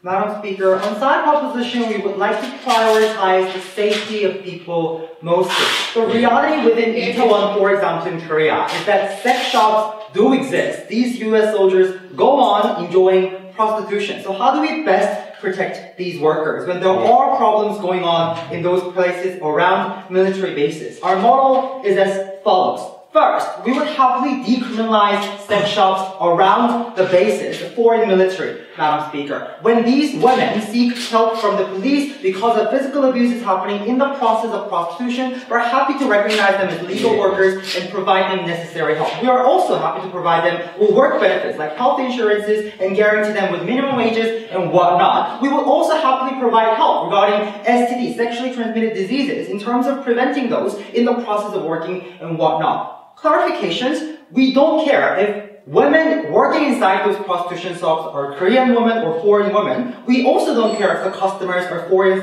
Madam Speaker, on side proposition, we would like to prioritize the safety of people mostly. The reality within Itaewon, for example, in Korea, is that sex shops do exist. These US soldiers go on enjoying prostitution. So how do we best protect these workers when there are problems going on in those places around military bases? Our model is as follows. First, we would happily decriminalize sex shops around the bases, the foreign military, Madam Speaker. When these women seek help from the police because of physical abuse is happening in the process of prostitution, we're happy to recognize them as legal workers and provide them necessary help. We are also happy to provide them with work benefits like health insurances and guarantee them with minimum wages and whatnot. We will also happily provide help regarding STD, sexually transmitted diseases, in terms of preventing those in the process of working and whatnot. Clarifications, we don't care if women working inside those prostitution shops are Korean women or foreign women. We also don't care if the customers are foreign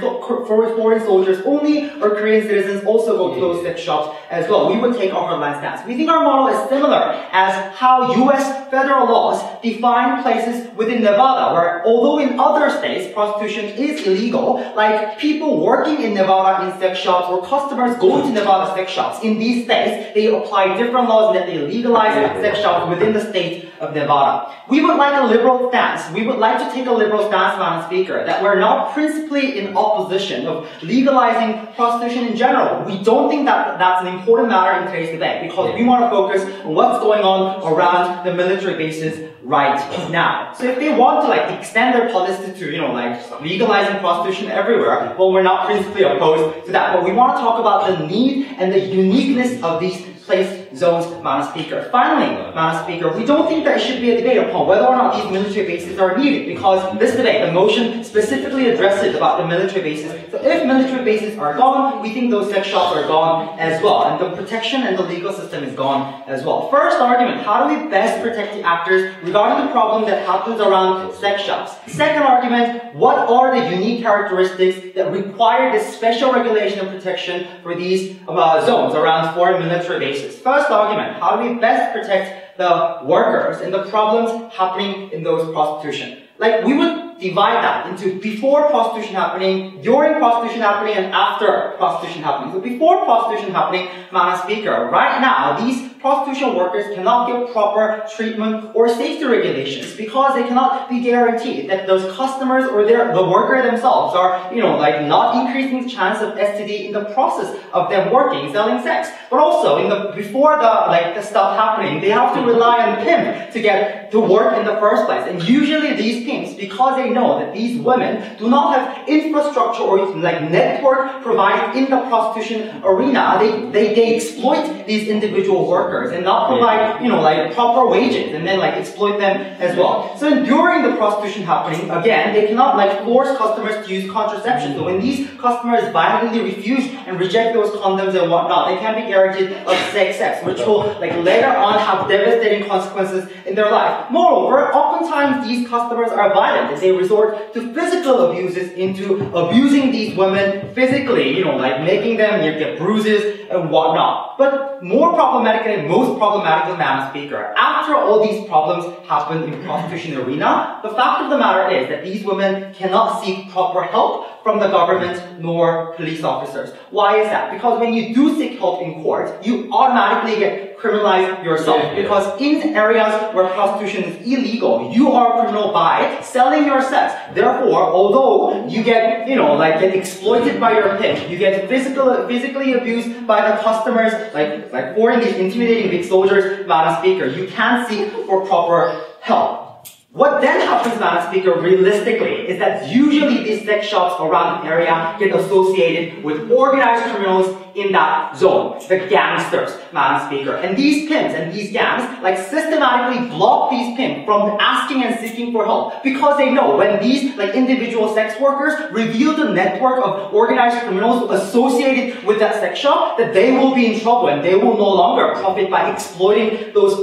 soldiers only or Korean citizens also go to those sex shops as well. We would take our hardline stance. We think our model is similar as how US federal laws define places within Nevada, where although in other states prostitution is illegal, like people working in Nevada in sex shops or customers going to Nevada sex shops, in these states they apply different laws that they legalize sex shops within the state of Nevada. We would like a liberal stance. We would like to take a liberal stance, Madam Speaker, that we're not principally in opposition of legalizing prostitution in general. We don't think that that's an important matter in today's debate because we want to focus on what's going on around the military bases right now. So if they want to extend their policy to, legalizing prostitution everywhere, well, we're not principally opposed to that. But we want to talk about the need and the uniqueness of these place zones, Madam Speaker. Finally, Madam Speaker, we don't think there should be a debate upon whether or not these military bases are needed because this debate, the motion specifically addresses about the military bases. So if military bases are gone, we think those sex shops are gone as well, and the protection and the legal system is gone as well. First argument, how do we best protect the actors regarding the problem that happens around sex shops? Second argument, what are the unique characteristics that require this special regulation and protection for these zones around foreign military bases? First argument, how do we best protect the workers and the problems happening in those prostitution? We would divide that into before prostitution happening, during prostitution happening, and after prostitution happening. So before prostitution happening, Madam Speaker, right now, these prostitution workers cannot get proper treatment or safety regulations because they cannot be guaranteed that those customers or the worker themselves are, not increasing the chance of STD in the process of them working, selling sex. But also, before the stuff happening, they have to rely on pimp to get to work in the first place. And usually these pimps, because they know that these women do not have infrastructure or network provided in the prostitution arena, they exploit these individual workers and not provide, proper wages and then exploit them as well. So during the prostitution happening, again, they cannot force customers to use contraception. So when these customers violently refuse and reject those condoms and whatnot, they can't be guaranteed of safe sex, which will later on have devastating consequences in their life. Moreover, oftentimes these customers are violent and they resort to physical abuses into abusing these women physically, making them get bruises and whatnot. But more problematic and most problematic, Madam Speaker, after all these problems happen in prostitution arena, the fact of the matter is that these women cannot seek proper help from the government nor police officers. Why is that? Because when you do seek help in court, you automatically get criminalized yourself. Because in areas where prostitution is illegal, you are a criminal by selling your sex. Therefore, although you get, get exploited by your pimp, you get physically abused by the customers, like foreign these intimidating big soldiers, Madam Speaker, you can't seek for proper help. What then happens, Madam Speaker, realistically, is that usually these sex shops around the area get associated with organized criminals in that zone, the gangsters, Madam Speaker. And these pimps and these gangs systematically block these pimps from asking and seeking for help because they know when these individual sex workers reveal the network of organized criminals associated with that sex shop, that they will be in trouble and they will no longer profit by exploiting those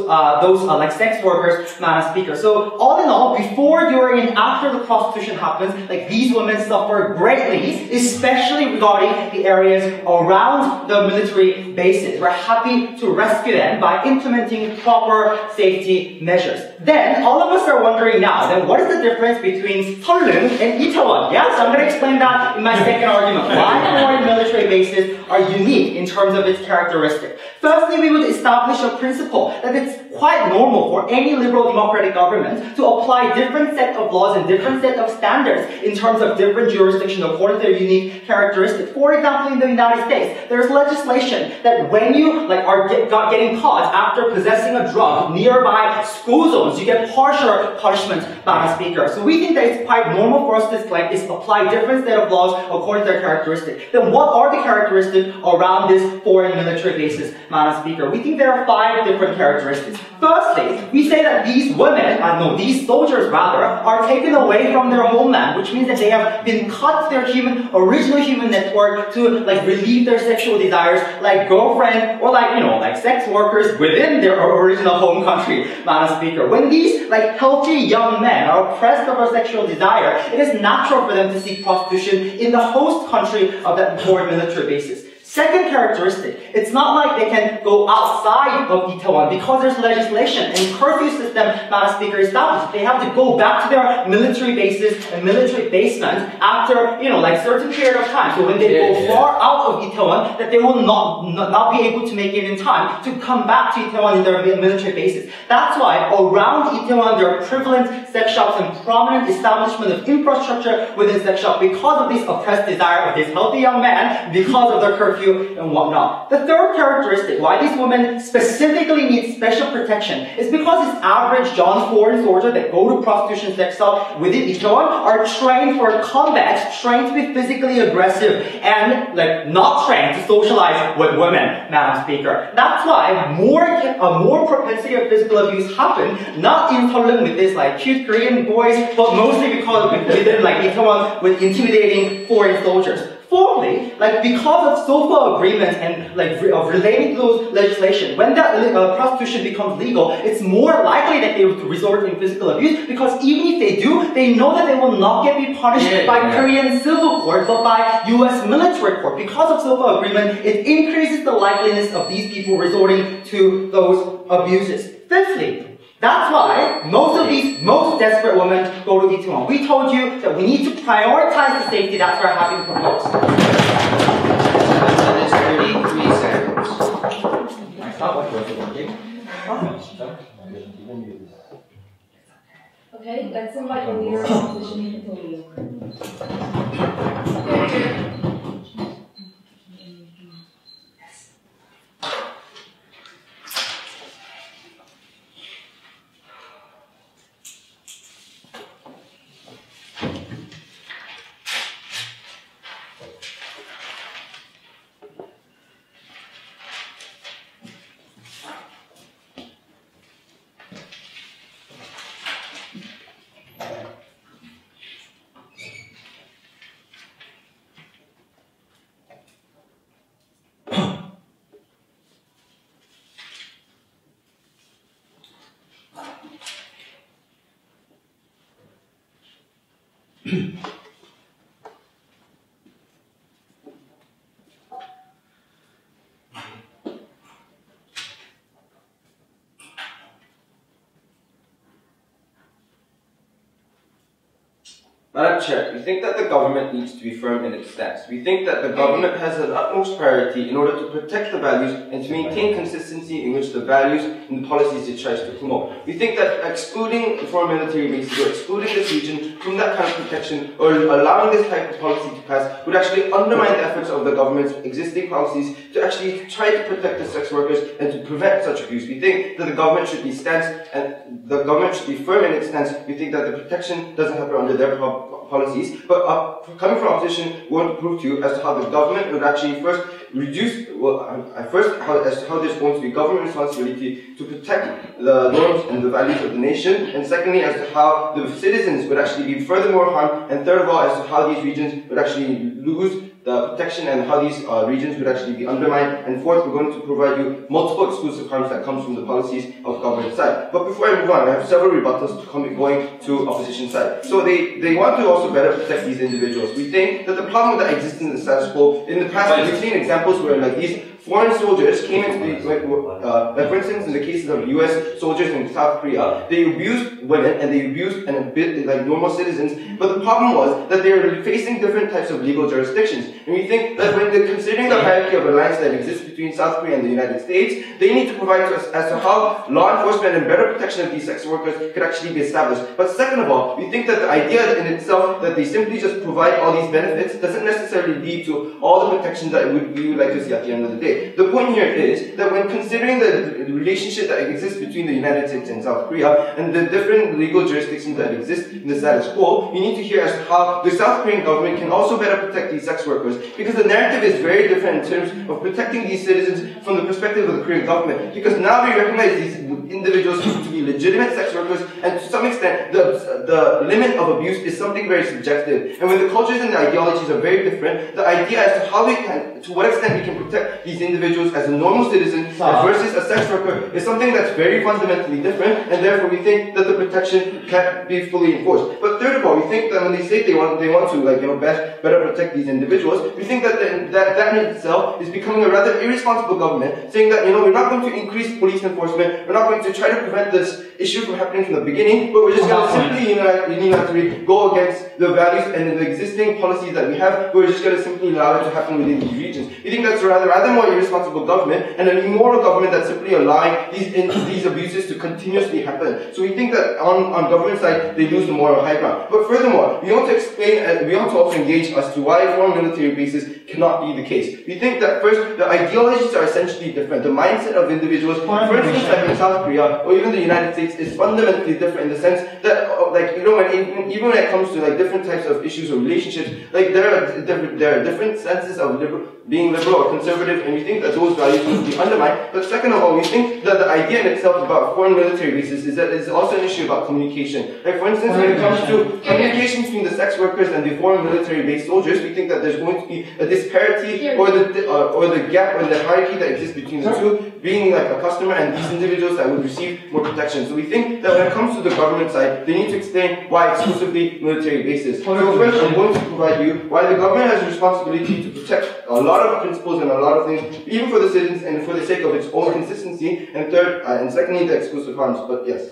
sex workers, Madam Speaker. So all in all, before, during, and after the prostitution happens, these women suffer greatly, especially regarding the areas around around the military bases. We're happy to rescue them by implementing proper safety measures. Then, all of us are wondering now, then what is the difference between Seoul and Itaewon? Yeah, so I'm going to explain that in my second argument. Why foreign military bases are unique in terms of its characteristics. Firstly, we would establish a principle that it's quite normal for any liberal democratic government to apply different set of laws and different set of standards in terms of different jurisdictions according to their unique characteristics. For example, in the United States, there's legislation that when you are getting caught after possessing a drug nearby school zones, you get harsher punishment, Madam Speaker. So we think that it's quite normal for us to apply different set of laws according to their characteristics. Then what are the characteristics around this foreign military bases, Madam Speaker? We think there are 5 different characteristics. Firstly, we say that these women, these soldiers rather, are taken away from their homeland, which means that they have been cut their original human network to relieve their sexual desires, like girlfriend or sex workers within their original home country, Madam Speaker. When these healthy young men are oppressed of a sexual desire, it is natural for them to seek prostitution in the host country of that foreign military bases. Second characteristic, it's not like they can go outside of Itaewon because there's legislation and curfew system, Madam Speaker, established. They have to go back to their military bases and military basements after, certain period of time. So when they go far out of Itaewon, that they will not be able to make it in time to come back to Itaewon in their military bases. That's why around Itaewon there are prevalent sex shops and prominent establishment of infrastructure within sex shops because of this oppressed desire of this healthy young man, because of the curfew and whatnot. The third characteristic, why these women specifically need special protection, is because this average John foreign soldier that go to prostitution sex shop within Itaewon are trained for combat, trained to be physically aggressive, and not trained to socialize with women, Madam Speaker. That's why more propensity of physical abuse happen, not in Seoul with this cute Korean boys, but mostly because within Itaewon with intimidating foreign soldiers. Fourthly, because of SOFA agreements and relating to those legislation, when that prostitution becomes legal, it's more likely that they will resort in physical abuse, because even if they do, they know that they will not be punished by Korean civil court, but by US military court. Because of SOFA agreement, it increases the likeliness of these people resorting to those abuses. Fifthly, that's why most desperate women go to Itaewon. We told you that we need to prioritize the safety. That's what I have proposed. That is 33 seconds. That's not what was working. Okay, let's invite the leader of the opposition to the podium. Madam Chair, we think that the government needs to be firm in its stance. We think that the government has an utmost priority in order to protect the values and to maintain consistency in which the values and the policies it tries to promote. We think that excluding foreign military bases or excluding this region from that kind of protection or allowing this type of policy to pass would actually undermine the efforts of the government's existing policies to actually try to protect the sex workers and to prevent such abuse. We think that the government should be firm in its stance. We think that the protection doesn't happen under their policies, but coming from opposition, we want to prove to you as to how the government would actually first reduce, as to how there's going to be government responsibility to protect the norms and the values of the nation, and secondly, as to how the citizens would actually be furthermore harmed, and third of all, as to how these regions would actually lose the protection and how these regions would actually be undermined. And fourth, we're going to provide you multiple exclusive harms that comes from the policies of the government side. But before I move on, I have several rebuttals to going to opposition side. So they want to also better protect these individuals. We think that the problem that exists in the status quo, in the past, we've seen examples where like these foreign soldiers came into the, like for instance, in the cases of US soldiers in South Korea, they abused women and they abused and a bit like normal citizens, but the problem was that they were facing different types of legal jurisdictions. And we think that when they're considering the hierarchy of alliance that exists between South Korea and the United States, they need to provide to us as to how law enforcement and better protection of these sex workers could actually be established. But second of all, we think that the idea in itself that they simply just provide all these benefits doesn't necessarily lead to all the protections that we would like to see at the end of the day. The point here is that when considering the relationship that exists between the United States and South Korea and the different legal jurisdictions that exist in the status quo, you need to hear as to how the South Korean government can also better protect these sex workers, because the narrative is very different in terms of protecting these citizens from the perspective of the Korean government, because now we recognize these individuals to be legitimate sex workers, and to some extent the limit of abuse is something very subjective. And when the cultures and the ideologies are very different, the idea as to how we can, to what extent we can protect these individuals as a normal citizen versus a sex worker is something that's very fundamentally different, and therefore we think that the protection can't be fully enforced. But third of all, we think that when they say they want to like better protect these individuals, we think that that in itself is becoming a rather irresponsible government, saying that we're not going to increase police enforcement, we're not going to try to prevent this issue from happening from the beginning, but we're just going to simply unilaterally go against the values and the existing policies that we have. We're just going to simply allow it to happen within these regions. We think that's a rather more irresponsible government and an immoral government that's simply allowing these abuses to continuously happen. So we think that on government side they lose the moral high ground. But furthermore, we want to explain, we want to also engage as to why foreign military bases cannot be the case. We think that first, the ideologies are essentially different. The mindset of individuals, for instance, like in South Korea or even the United States, is fundamentally different in the sense that, even when it comes to like different types of issues or relationships, like there are different senses of being liberal or conservative, and we think that those values must be undermined. But second of all, we think that the idea in itself about foreign military bases is that it's also an issue about communication. Like for instance, when it comes to communication between the sex workers and the foreign military-based soldiers, we think that there's going to be a disparity or the gap or the hierarchy that exists between the two, being like a customer and these individuals that would receive more protection. So we think that when it comes to the government side, they need to explain why exclusively military bases. So first, I'm going to provide you why the government has a responsibility to protect a lot of principles and a lot of things, even for the citizens and for the sake of its own consistency. And third, and secondly, the exclusive harms. But yes.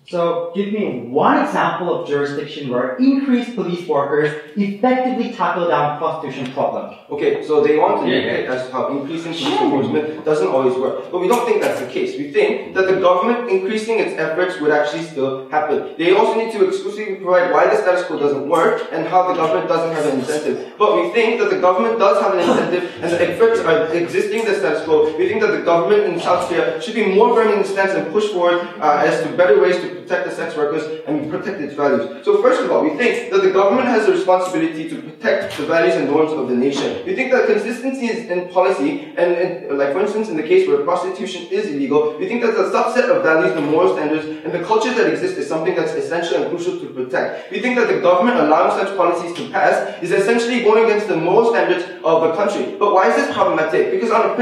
So give me one example of jurisdiction where increased police workers effectively tackle down prostitution problem. Okay, so they want to make it as how increasing police enforcement doesn't always work. But we don't think that's the case. We think that the government increasing its efforts would actually still happen. They also need to exclusively provide why the status quo doesn't work and how the government doesn't have an incentive. But we think that the government does have an incentive and the efforts are existing the status quo. We think that the government in South Korea should be more firm in the stance and push forward as to better ways to protect the sex workers and protect its values. So first of all, we think that the government has a responsibility to protect the values and norms of the nation. We think that consistency is in policy, and like for instance in the case where prostitution is illegal, we think that the subset of values, the moral standards, and the culture that exist is something that's essential and crucial to protect. We think that the government allowing such policies to pass is essentially going against the moral standards of the country. But why is this problematic? Because on a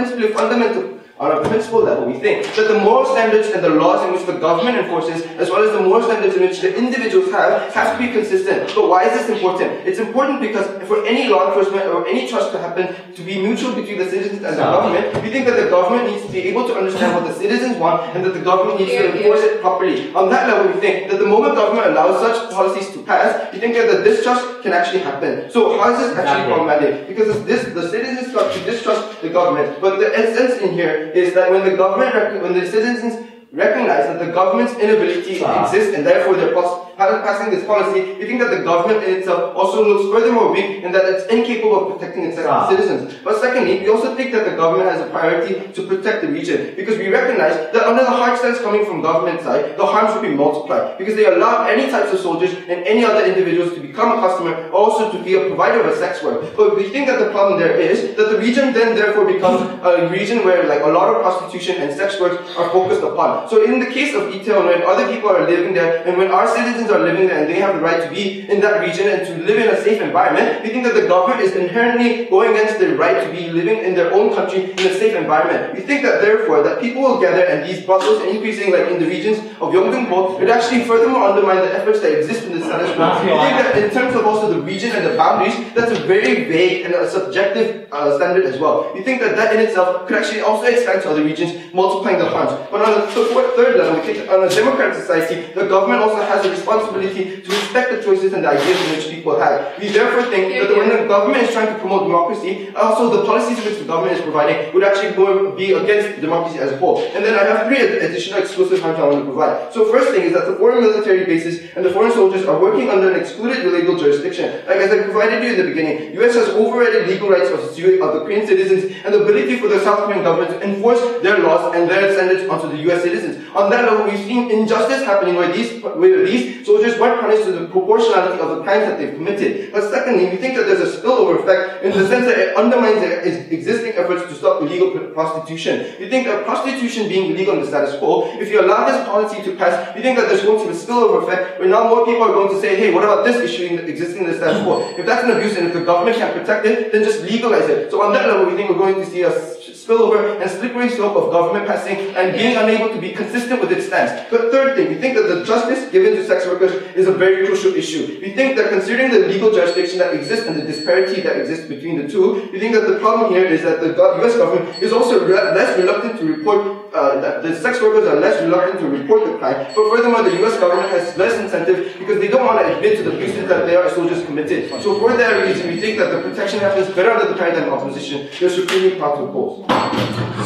principle level, we think that the moral standards and the laws in which the government enforces, as well as the moral standards in which the individuals have to be consistent. But why is this important? It's important because for any law enforcement or any trust to happen to be mutual between the citizens and the government, we think that the government needs to be able to understand what the citizens want and that the government needs to enforce it properly. On that level, we think that the moment government allows such policies to pass, we think that the distrust can actually happen. So how is this actually problematic? Because the citizens start to distrust the government, but the essence in here is that when the citizens recognize that the government's inability exists and therefore they're passing this policy, we think that the government in itself also looks furthermore weak and that it's incapable of protecting its citizens. But secondly, we also think that the government has a priority to protect the region because we recognize that under the hard stance coming from government side, the harms will be multiplied because they allow any types of soldiers and any other individuals to become a customer, also to be a provider of sex work. But we think that the problem there is that the region then therefore becomes a region where like a lot of prostitution and sex work are focused upon. So in the case of Itaewon, when other people are living there and when our citizens citizens are living there and they have the right to be in that region and to live in a safe environment, we think that the government is inherently going against their right to be living in their own country in a safe environment. We think that therefore that people will gather and these brothels increasing like in the regions of Yeongdeung-po, it actually furthermore undermine the efforts that exist in the status quo. We think that in terms of also the region and the boundaries, that's a very vague and a subjective standard as well. We think that that in itself could actually also expand to other regions, multiplying the harms. But on the third level, we think that on a democratic society, the government also has a responsibility to respect the choices and the ideas in which people have. We therefore think that when the government is trying to promote democracy, also the policies which the government is providing would actually be against democracy as a whole. And then I have three additional exclusive harms I want to provide. So first thing is that the foreign military bases and the foreign soldiers are working under an excluded illegal jurisdiction. Like as I provided you in the beginning, US has overridden legal rights of the Korean citizens and the ability for the South Korean government to enforce their laws and their standards onto the US citizens. On that level, we've seen injustice happening where these soldiers weren't punished to the proportionality of the crimes that they've committed. But secondly, we think that there's a spillover effect in the sense that it undermines the existing efforts to stop illegal prostitution. We think that prostitution being illegal in the status quo, if you allow this policy to pass, we think that there's going to be a spillover effect where now more people are going to say, hey, what about this issue existing in the status quo? If that's an abuse and if the government can't protect it, then just legalize it. So on that level, we think we're going to see a spillover and slippery slope of government passing and being unable to be consistent with its stance. But third thing, we think that the justice given to sex workers is a very crucial issue. We think that considering the legal jurisdiction that exists and the disparity that exists between the two, we think that the problem here is that the US government is also less reluctant to report, that the sex workers are less reluctant to report the crime, but furthermore the US government has less incentive because they don't want to admit to the abuses that their soldiers committed. So for that reason, we think that the protection happens better under the paradigm of opposition. We're supremely proud to oppose.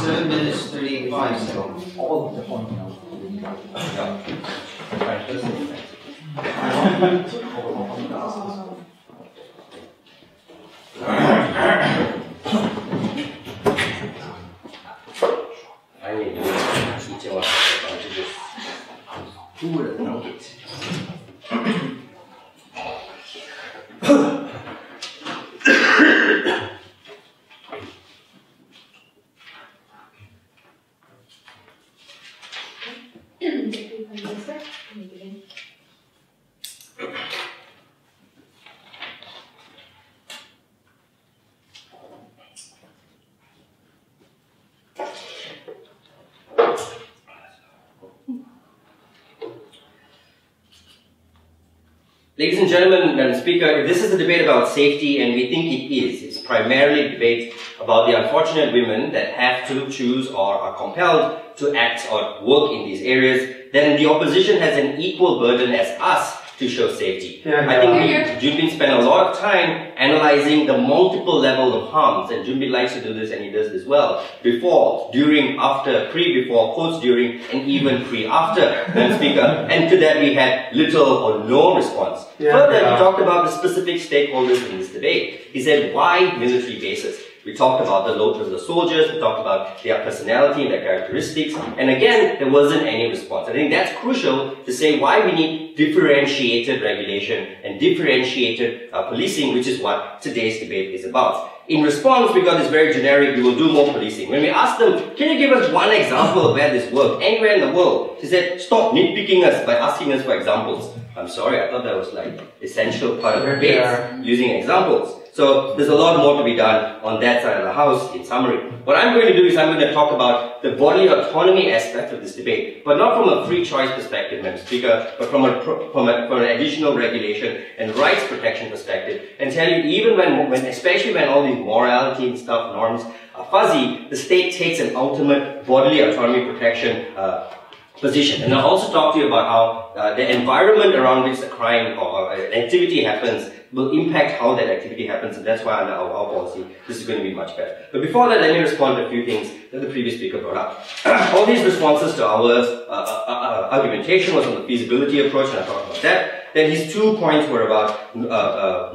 7 minutes 35 seconds. All of the point now. I need to teach you what who would have known it? Ladies and gentlemen, Madam Speaker, if this is a debate about safety, and we think it is, it's primarily a debate about the unfortunate women that have to choose or are compelled to act or work in these areas, then the opposition has an equal burden as us to show safety. I think Junbin spent a lot of time analyzing the multiple levels of harms, and Junbin likes to do this and he does this well. Before, during, after, pre-before, post-during, and even pre-after, Madam Speaker. And to that we had little or no response. Further, he talked about the specific stakeholders in this debate. He said, why military bases? We talked about the load of the soldiers, we talked about their personality and their characteristics, and again, there wasn't any response. I think that's crucial to say why we need differentiated regulation and differentiated policing, which is what today's debate is about. In response, we got this very generic, we will do more policing. When we asked them, can you give us one example of where this worked, anywhere in the world? She said, stop nitpicking us by asking us for examples. I'm sorry, I thought that was like essential part of the debate, using examples. So there's a lot more to be done on that side of the house in summary. What I'm going to do is I'm going to talk about the bodily autonomy aspect of this debate, but not from a free choice perspective, Madam Speaker, but from an additional regulation and rights protection perspective, and tell you even especially when all these morality and stuff, norms are fuzzy, the state takes an ultimate bodily autonomy protection position. And I'll also talk to you about how the environment around which the crime or activity happens will impact how that activity happens, and that's why under our policy, this is going to be much better. But before that, let me respond to a few things that the previous speaker brought up. All these responses to our argumentation was on the feasibility approach, and I talked about that. Then his 2 points were about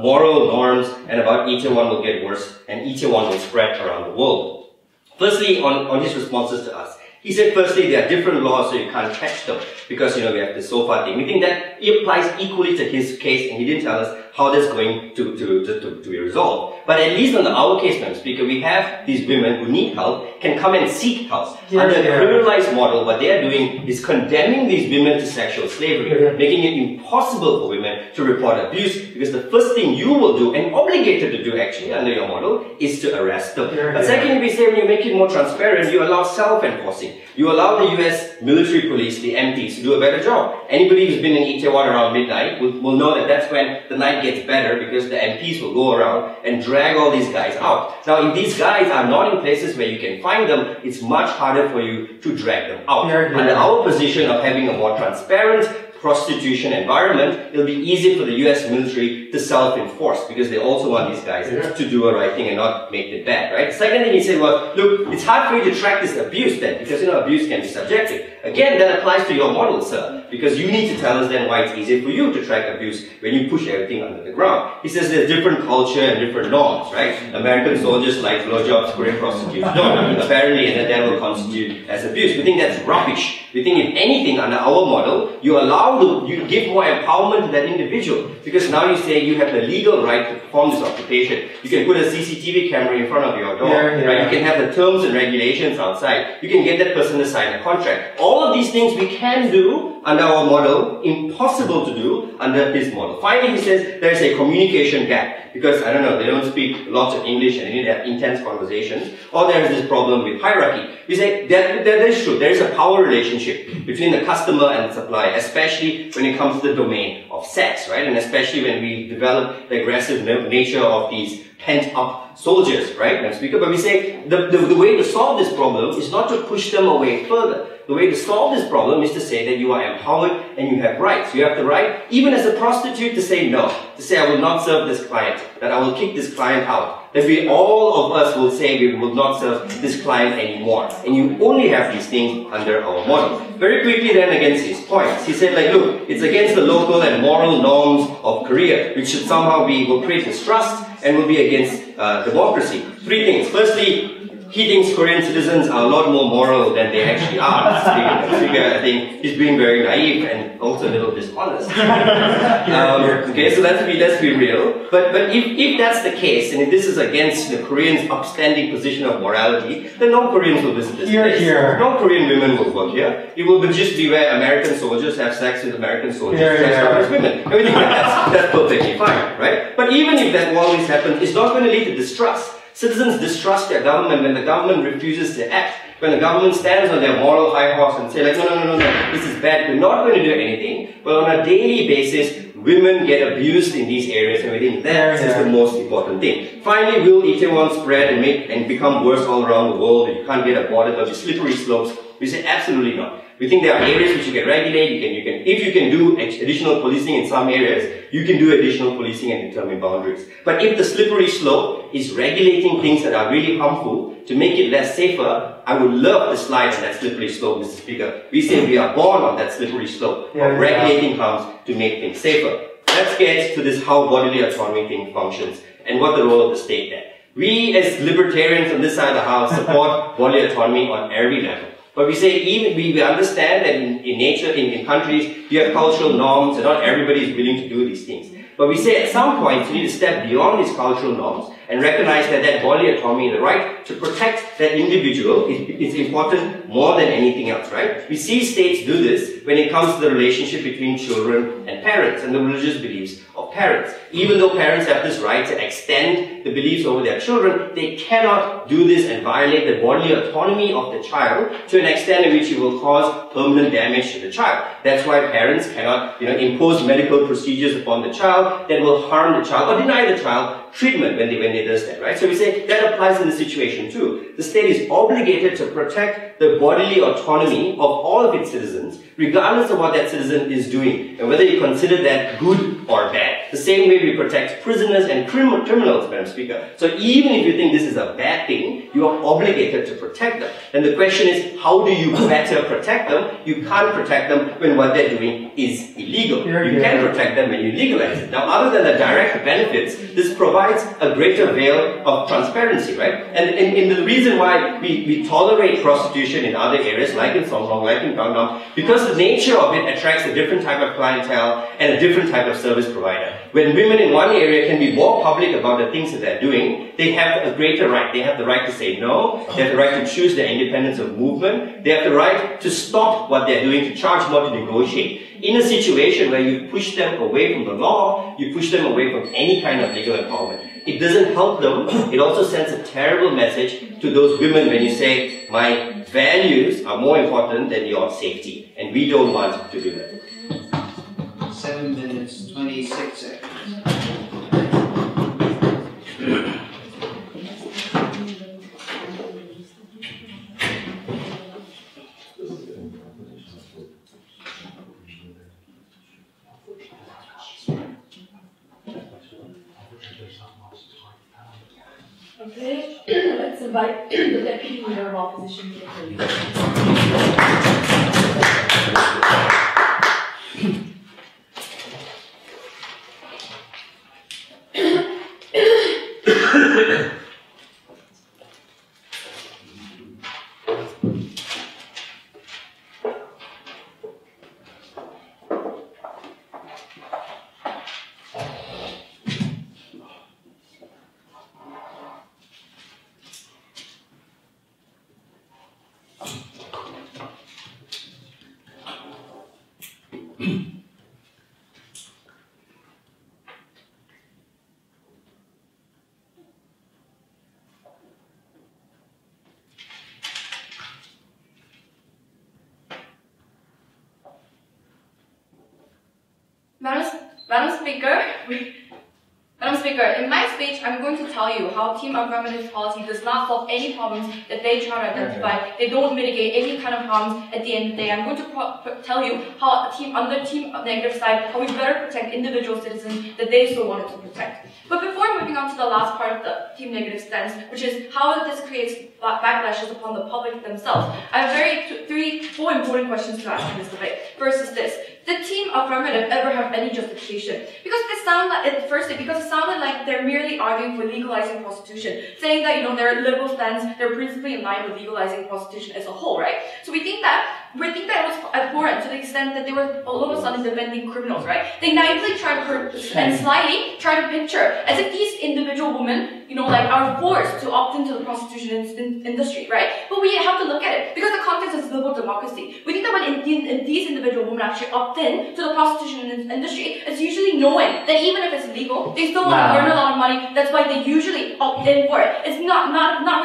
moral norms and about ETA1 will get worse and ETA1 will spread around the world. Firstly, on his responses to us. He said, firstly, there are different laws, so you can't catch them because, you know, we have the SOFA thing. We think that it applies equally to his case, and he didn't tell us how that's going to be resolved. But at least on our case, Madam Speaker, we have these women who need help, can come and seek help. Under the criminalized model, what they are doing is condemning these women to sexual slavery, making it impossible for women to report abuse, because the first thing you will do, and obligated to do actually under your model, is to arrest them. But secondly, we say when you make it more transparent, you allow self-enforcing. You allow the US military police, the MPs, to do a better job. Anybody who's been in Itaewon around midnight will know that that's when the night gets better, because the MPs will go around and drag all these guys out. Now, if these guys are not in places where you can find them, it's much harder for you to drag them out. Under our position of having a more transparent prostitution environment, it'll be easier for the US military to self-enforce, because they also want these guys to do a right thing and not make it bad, right? Second thing, he said, well, look, it's hard for you to track this abuse then, because, abuse can be subjective. Again, that applies to your model, sir, because you need to tell us then why it's easier for you to track abuse when you push everything under the ground. He says there's different culture and different norms, right? American soldiers like blowjobs, Korean prostitutes don't, apparently, and that will constitute as abuse. We think that's rubbish. We think if anything, under our model, you give more empowerment to that individual, because now you say you have the legal right to perform this occupation. You can put a CCTV camera in front of your door, right? You can have the terms and regulations outside. You can get that person to sign a contract. All of these things we can do under our model, impossible to do under his model. Finally, he says there is a communication gap, because, I don't know, they don't speak lots of English and they need to have intense conversations, or there is this problem with hierarchy. We say that is true. There is a power relationship between the customer and the supplier, especially when it comes to the domain of sex, right? And especially when we develop the aggressive nature of these pent-up soldiers, right, Madam Speaker? But we say the way to solve this problem is not to push them away further. The way to solve this problem is to say that you are empowered and you have rights. You have the right, even as a prostitute, to say no. To say, I will not serve this client, that I will kick this client out. That all of us will say we will not serve this client anymore. And you only have these things under our model. Very quickly then against his points. He said, like, look, it's against the local and moral norms of Korea, which should somehow will create distrust and will be against democracy. Three things. Firstly, he thinks Korean citizens are a lot more moral than they actually are. I think he's being very naive and also a little dishonest. Okay, so let's be real. But if that's the case, and if this is against the Koreans' upstanding position of morality, then no Koreans will visit this place. No Korean women will work here. It will just be where American soldiers have sex with American soldiers dressed up as women. I think that's perfectly fine, right? But even if that always happens, it's not going to lead to distrust. Citizens distrust their government when the government refuses to act. When the government stands on their moral high horse and say, like, no, this is bad, we're not going to do anything. But on a daily basis, women get abused in these areas, and we think that is the most important thing. Finally, will Itaewon spread and become worse all around the world? You can't get aborted, or the slippery slopes? We say absolutely not. We think there are areas which you can regulate. If you can do additional policing in some areas, you can do additional policing and determine boundaries. But if the slippery slope is regulating things that are really harmful to make it less safer, I would love the slide on that slippery slope, Mr. Speaker. We say we are born on that slippery slope of regulating harms to make things safer. Let's get to this how bodily autonomy thing functions and what the role of the state there. We as libertarians on this side of the house support bodily autonomy on every level. But we say even we understand that in nature, in countries, you have cultural norms and not everybody is willing to do these things. But we say at some point you need to step beyond these cultural norms and recognize that bodily autonomy, the right to protect that individual is important more than anything else, right? We see states do this when it comes to the relationship between children and parents and the religious beliefs of parents. Even though parents have this right to extend the beliefs over their children, they cannot do this and violate the bodily autonomy of the child to an extent in which it will cause permanent damage to the child. That's why parents cannot, impose medical procedures upon the child that will harm the child or deny the child treatment when they does that, right? So we say that applies in this situation too. The state is obligated to protect the bodily autonomy of all of its citizens, regardless of what that citizen is doing, and whether you consider that good or bad. The same way we protect prisoners and criminals, Madam Speaker. So even if you think this is a bad thing, you are obligated to protect them. And the question is, how do you better protect them? You can't protect them when what they're doing is illegal. You can protect them when you legalize it. Now, other than the direct benefits, this provides a greater veil of transparency, right? And the reason why we tolerate prostitution in other areas, like in Songlong, like in Gangnam, because the nature of it attracts a different type of clientele and a different type of service provider. when women in one area can be more public about the things that they're doing, they have a greater right. They have the right to say no, they have the right to choose their independence of movement, they have the right to stop what they're doing, to charge more, to negotiate. In a situation where you push them away from the law, you push them away from any kind of legal empowerment. It doesn't help them. It also sends a terrible message to those women when you say, my values are more important than your safety. And we don't want to do that. 7 minutes, 26 seconds. Okay, let's invite the Deputy Leader of Opposition to the podium. Madam Speaker, in my speech, I'm going to tell you how team affirmative policy does not solve any problems that they try to identify. They don't mitigate any kind of harms at the end of the day. I'm going to tell you how on the team negative side, how we better protect individual citizens that they so wanted to protect. But before moving on to the last part of the team negative stance, which is how this creates backlashes upon the public themselves, I have four important questions to ask in this debate. First is this: did team affirmative ever have any justification? Because it sounded like they're merely arguing for legalizing prostitution, saying that their liberal stance, they're principally in line with legalizing prostitution as a whole, right? So we think that it was abhorrent to the extent that they were all of a sudden defending criminals, right? They naively try to and slyly try to picture as if these individual women, are forced to opt into the prostitution industry, right? But we have to look at it because the context is liberal democracy. We think that when these individual women actually opt in to the prostitution industry, it's usually knowing that even if it's illegal, they still want to earn a lot of money. That's why they usually opt in for it. It's not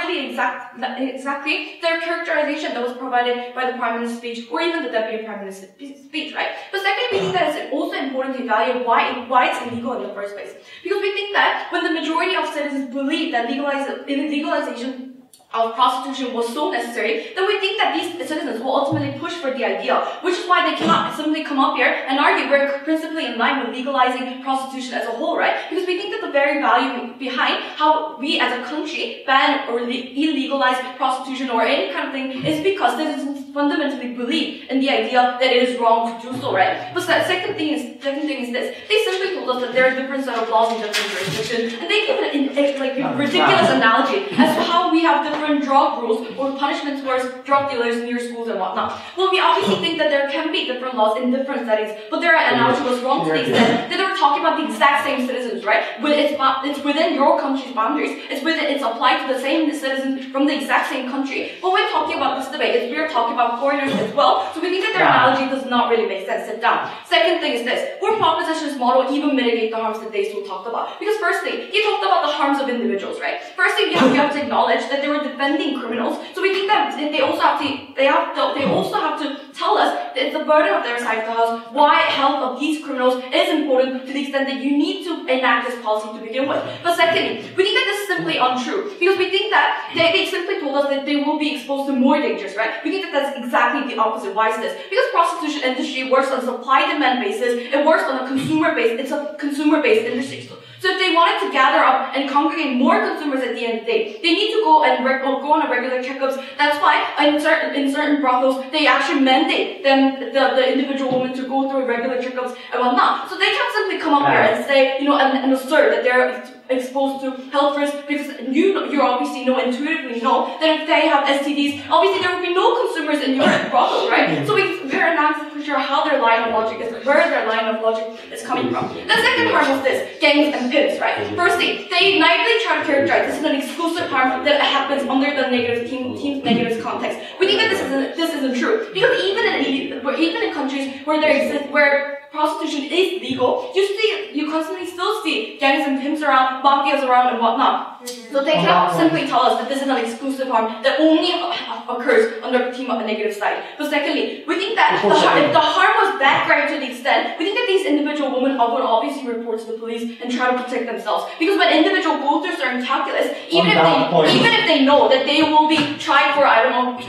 really exactly their characterization that was provided by the Prime Minister's speech or even the Deputy Prime Minister's speech, right? But secondly, we think that it's also important to evaluate why it's illegal in the first place. Because we think that when the majority of citizens believe that legalization of prostitution was so necessary, then we think that these citizens will ultimately push for the idea, which is why they cannot simply come up here and argue we're principally in line with legalizing prostitution as a whole, right? Because we think that the very value behind how we as a country ban or illegalize prostitution or any kind of thing is because citizens fundamentally believe in the idea that it is wrong to do so, right? But the second thing is this: they simply told us that there are different set of laws in different jurisdictions, and they give a ridiculous analogy as to how we have different drug rules or punishments towards drug dealers near schools and whatnot. Well, we obviously think that there can be different laws in different settings, but their analogy was wrong to the extent that they were talking about the exact same citizens, right? It's within your country's boundaries. It's applied to the same citizens from the exact same country. But when talking about this debate, we're talking about foreigners as well, so we think that their analogy does not really make sense. Sit down. Second thing is this: will proposition's model even mitigate the harms that they still talked about? Because firstly, he talked about the harms of individuals, right? Firstly, we have to acknowledge that they were defending criminals, so we think that they also have to tell us that it's the burden of their side of the house why health of these criminals is important to the extent that you need to enact this policy to begin with. But secondly, we think that this is simply untrue because we think that they simply told us that they will be exposed to more dangers, right? We think that that's exactly the opposite. Why is this? Because prostitution industry works on a supply-demand basis. It works on a consumer base. It's a consumer-based industry. So if they wanted to gather up and congregate more consumers at the end of the day, they need to go on a regular checkups. That's why in certain brothels, they actually mandate the individual woman to go through regular checkups and whatnot. So they can't simply come up here and say, and assert that they're exposed to health risks, because you obviously intuitively know that if they have STDs, obviously there will be no consumers in your brothel, right? So we're not sure how their line of logic is, where their line of logic is coming from. The second harm is this: gangs and pimps, right? Firstly, they naively try to characterize this is an exclusive harm that happens under the negative team negatives context. We think that this isn't true, because even in countries where prostitution is legal, you constantly still see gangs and pimps around, mafias around, and whatnot. So they cannot simply tell us that this is an exclusive harm that only occurs under team of a negative side. But secondly, we think that if the harm was that great to the extent, we think that these individual women would obviously report to the police and try to protect themselves. Because when individuals go through certain calculus, even if they know that they will be tried for, I don't know,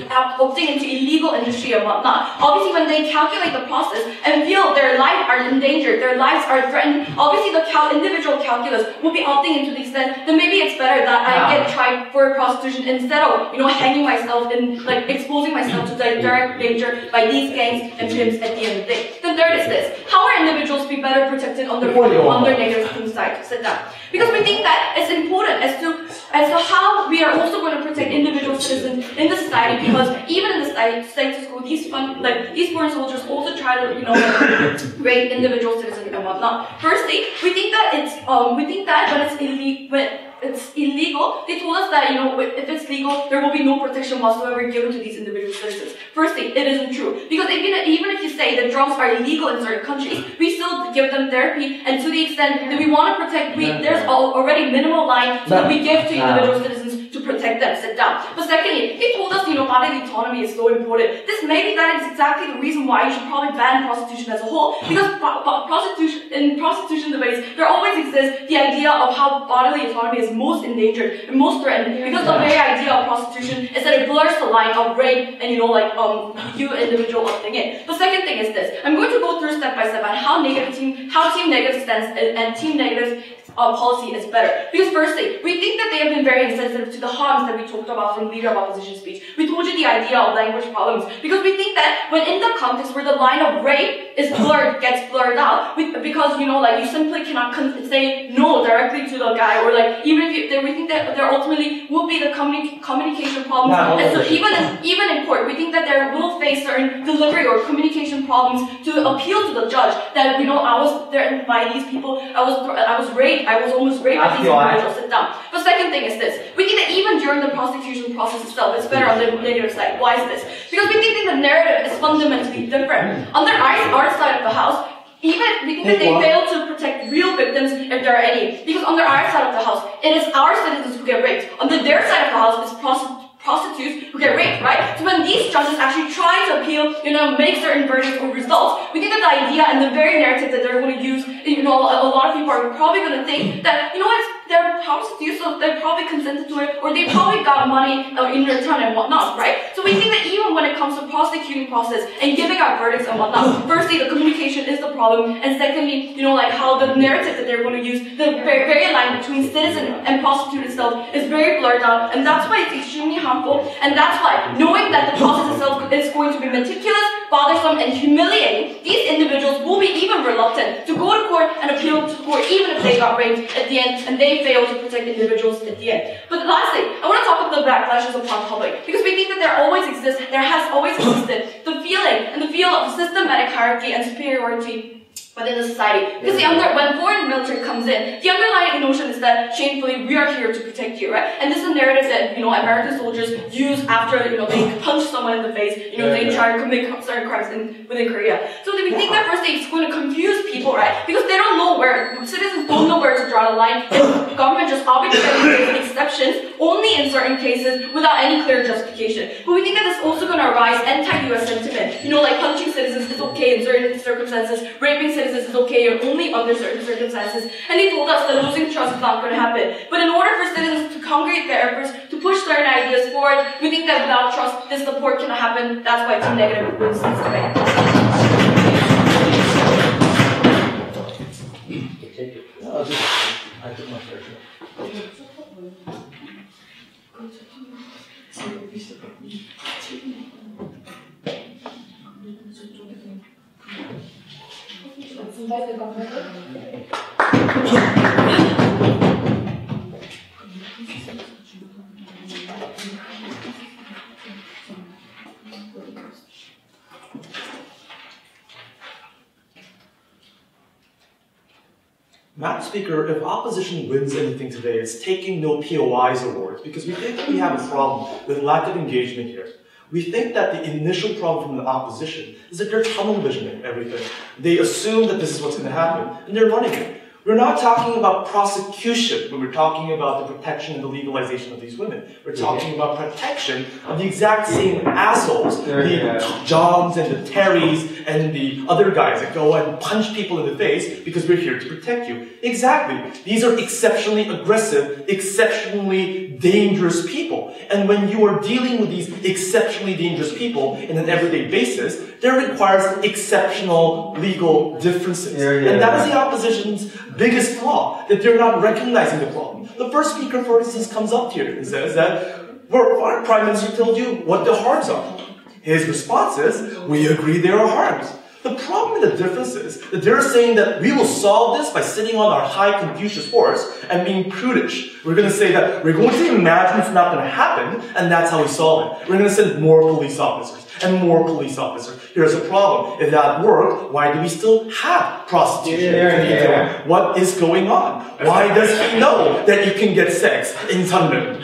opting into illegal industry and whatnot, obviously when they calculate the process and feel their life are endangered, their lives are threatened, obviously the individual calculus will be opting into the extent that maybe it's better that I get tried for prostitution instead of, hanging myself and exposing myself to the direct danger by these gangs and pimps at the end of the day. The third is this: how are individuals be better protected on their negative team side? Sit down. Because we think that it's important as to how we are also going to protect individual citizens in the society, because even in the status quo, these foreign soldiers also try to rape individual citizens and whatnot. Firstly, we think that when it's illegal, they told us that if it's legal, there will be no protection whatsoever given to these individual citizens. Firstly, it isn't true, because even if you say that drugs are illegal in certain countries, we still give them therapy, and to the extent that we want to protect, there's already minimal line that we give to individual citizens to protect them. Sit down. But secondly, they told us bodily autonomy is so important. That is exactly the reason why you should probably ban prostitution as a whole, because prostitution debates, there always exists the idea of how bodily autonomy is most endangered and most threatened, because the very idea of prostitution is that it blurs the line of rape and you individual opting in. The second thing is this: I'm going to go through step by step on how team negative stance and team negative policy is better. Because firstly, we think that they have been very insensitive to the harms that we talked about from leader of opposition speech. We told you the idea of language problems, because we think that when in the context where the line of rape is blurred, gets blurred out, because you simply cannot say no directly to the guy, or even if we think that there ultimately will be the communication problems. And so even in court, we think that there will face certain delivery or communication problems to appeal to the judge that I was threatened by these people, I was raped, I was almost raped by these individuals. Sit down. The second thing is this: we think that even during the prosecution process itself, it's better on the negative side. Why is this? Because we think that the narrative is fundamentally different. On our side of the house, even if we think that they fail to protect real victims, if there are any, because on our side of the house, it is our citizens who get raped. On their side of the house, it's prostitutes who get raped, right? So when these judges actually try to appeal, make certain verdicts or results, we think that the idea and the very narrative that they're going to use, a lot of people are probably going to think that, they're prostitutes, so they probably consented to it, or they probably got money in return and whatnot, right? So we think that even when it comes to prosecuting process and giving out verdicts and whatnot, firstly, the communication is the problem, and secondly, how the narrative that they're going to use, the very line between citizen and prostitute itself is very blurred out, and that's why it's extremely harmful, and that's why, knowing that the process itself is going to be meticulous, bothersome, and humiliating, these individuals will be even reluctant to go to court and appeal to court, even if they got raped at the end and they fail to protect individuals at the end. But lastly, I want to talk about the backlashes upon public, because we think that there has always existed the feeling and the feel of systematic hierarchy and superiority within the society. Because when foreign military comes in, the underlying notion is that shamefully we are here to protect you, right? And this is a narrative that American soldiers use after they punch someone in the face, they try to commit certain crimes within Korea. So we think that firstly it's going to confuse people, right? Because citizens don't know where to draw the line. The government just arbitrarily makes exceptions only in certain cases without any clear justification. But we think that it's also going to arise anti-US sentiment. Punching citizens is okay in certain circumstances, raping citizens is okay only under certain circumstances, and they told us that losing trust is not going to happen. But in order for citizens to congregate their efforts to push certain ideas forward, we think that without trust, this support cannot happen. That's why team negative wins this debate. I took my fair share. Let's invite the government. Madam Speaker, if opposition wins anything today, it's taking no POIs awards because we think that we have a problem with lack of engagement here. We think that the initial problem from the opposition is that they're tunnel visioning everything. They assume that this is what's going to happen, and they're running it. We're not talking about prosecution when we're talking about the protection and the legalization of these women. We're talking about protection of the exact same assholes, the Johns and the Terrys and the other guys that go and punch people in the face because we're here to protect you. Exactly. These are exceptionally aggressive, exceptionally dangerous people. And when you are dealing with these exceptionally dangerous people in an everyday basis, there requires exceptional legal differences. And that is the opposition's biggest flaw, that they're not recognizing the problem. The first speaker, for instance, comes up here and says that our Prime Minister told you what the harms are. His response is, we agree there are harms. The problem and the difference is that they're saying that we will solve this by sitting on our high Confucius horse and being prudish. We're going to say that we're going to imagine it's not going to happen, and that's how we solve it. We're going to send more police officers and more police officers. Here's a problem. If that worked, why do we still have prostitution? What is going on? Why does he know that you can get sex in Sunday?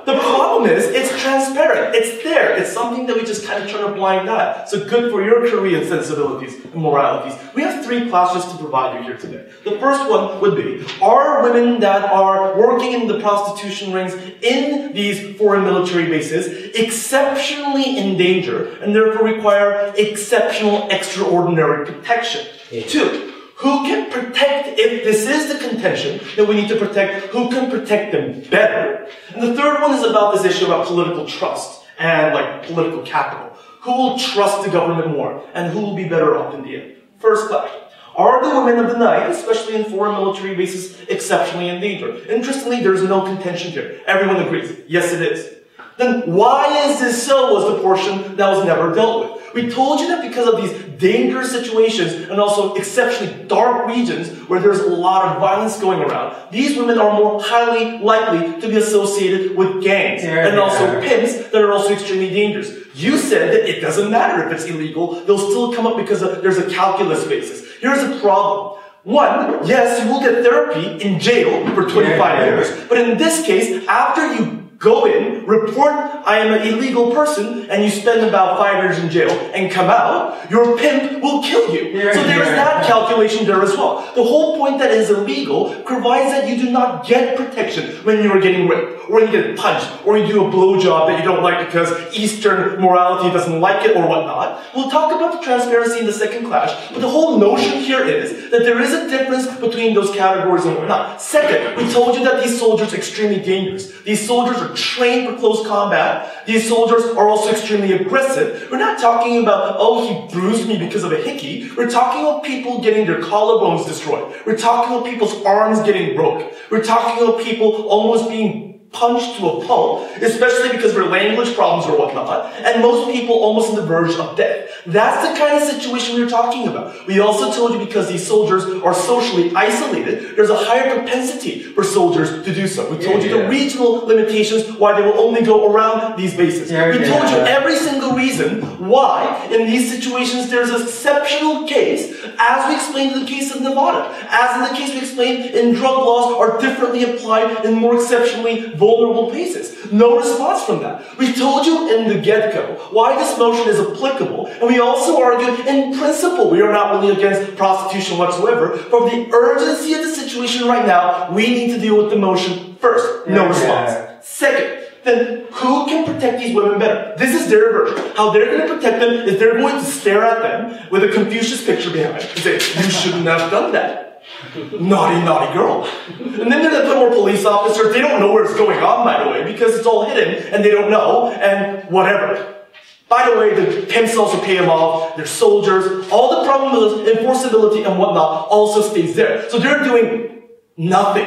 The problem is, it's transparent. It's there. It's something that we just kind of turn a blind eye. So good for your Korean sensibilities and moralities. We have 3 classes to provide you here today. The first one would be, are women that are working in the prostitution rings in these foreign military bases exceptionally in danger and therefore require exceptional, extraordinary protection? 2. Who can protect, if this is the contention that we need to protect, who can protect them better? And the third one is about this issue about political trust and political capital. Who will trust the government more and who will be better off in the end? First class. Are the women of the night, especially in foreign military bases, exceptionally in danger? Interestingly, there's no contention here. Everyone agrees. Yes, it is. Then why is this so was the portion that was never dealt with. We told you that because of these dangerous situations and also exceptionally dark regions where there's a lot of violence going around, these women are more highly likely to be associated with gangs and also pimps that are also extremely dangerous. You said that it doesn't matter if it's illegal, they'll still come up because there's a calculus basis. Here's the problem. 1, yes, you will get therapy in jail for 25 years, but in this case, after you go in, report I am an illegal person, and you spend about 5 years in jail and come out, your pimp will kill you. So there's that calculation there as well. The whole point that is illegal provides that you do not get protection when you are getting raped, or when you get punched, or you do a blowjob that you don't like because Eastern morality doesn't like it or whatnot. We'll talk about the transparency in the second clash, but the whole notion here is that there is a difference between those categories and whatnot. Second, we told you that these soldiers are extremely dangerous. These soldiers are trained for close combat. These soldiers are also extremely aggressive. We're not talking about, oh, he bruised me because of a hickey. We're talking about people getting their collarbones destroyed. We're talking about people's arms getting broke. We're talking about people almost being punched to a pulp, especially because of their language problems or whatnot, and most people almost on the verge of death. That's the kind of situation we were talking about. We also told you because these soldiers are socially isolated, there's a higher propensity for soldiers to do so. We told you the regional limitations why they will only go around these bases. We told you every single reason why in these situations there's an exceptional case, as we explained in the case of Nevada, as in the case we explained in drug laws are differently applied in more exceptionally vulnerable cases. No response from that. We told you in the get-go why this motion is applicable, and we also argued in principle we are not really against prostitution whatsoever, but the urgency of the situation right now, we need to deal with the motion first. No response. Second, then who can protect these women better? This is their version. How they're going to protect them is they're going to stare at them with a Confucius picture behind and say, you shouldn't have done that. Naughty, naughty girl. And then they're going to put more police officers. They don't know where it's going on, by the way, because it's all hidden, and they don't know, and whatever. By the way, the pimps also pay them off, they're soldiers, all the problems of enforceability and whatnot also stays there. So they're doing nothing.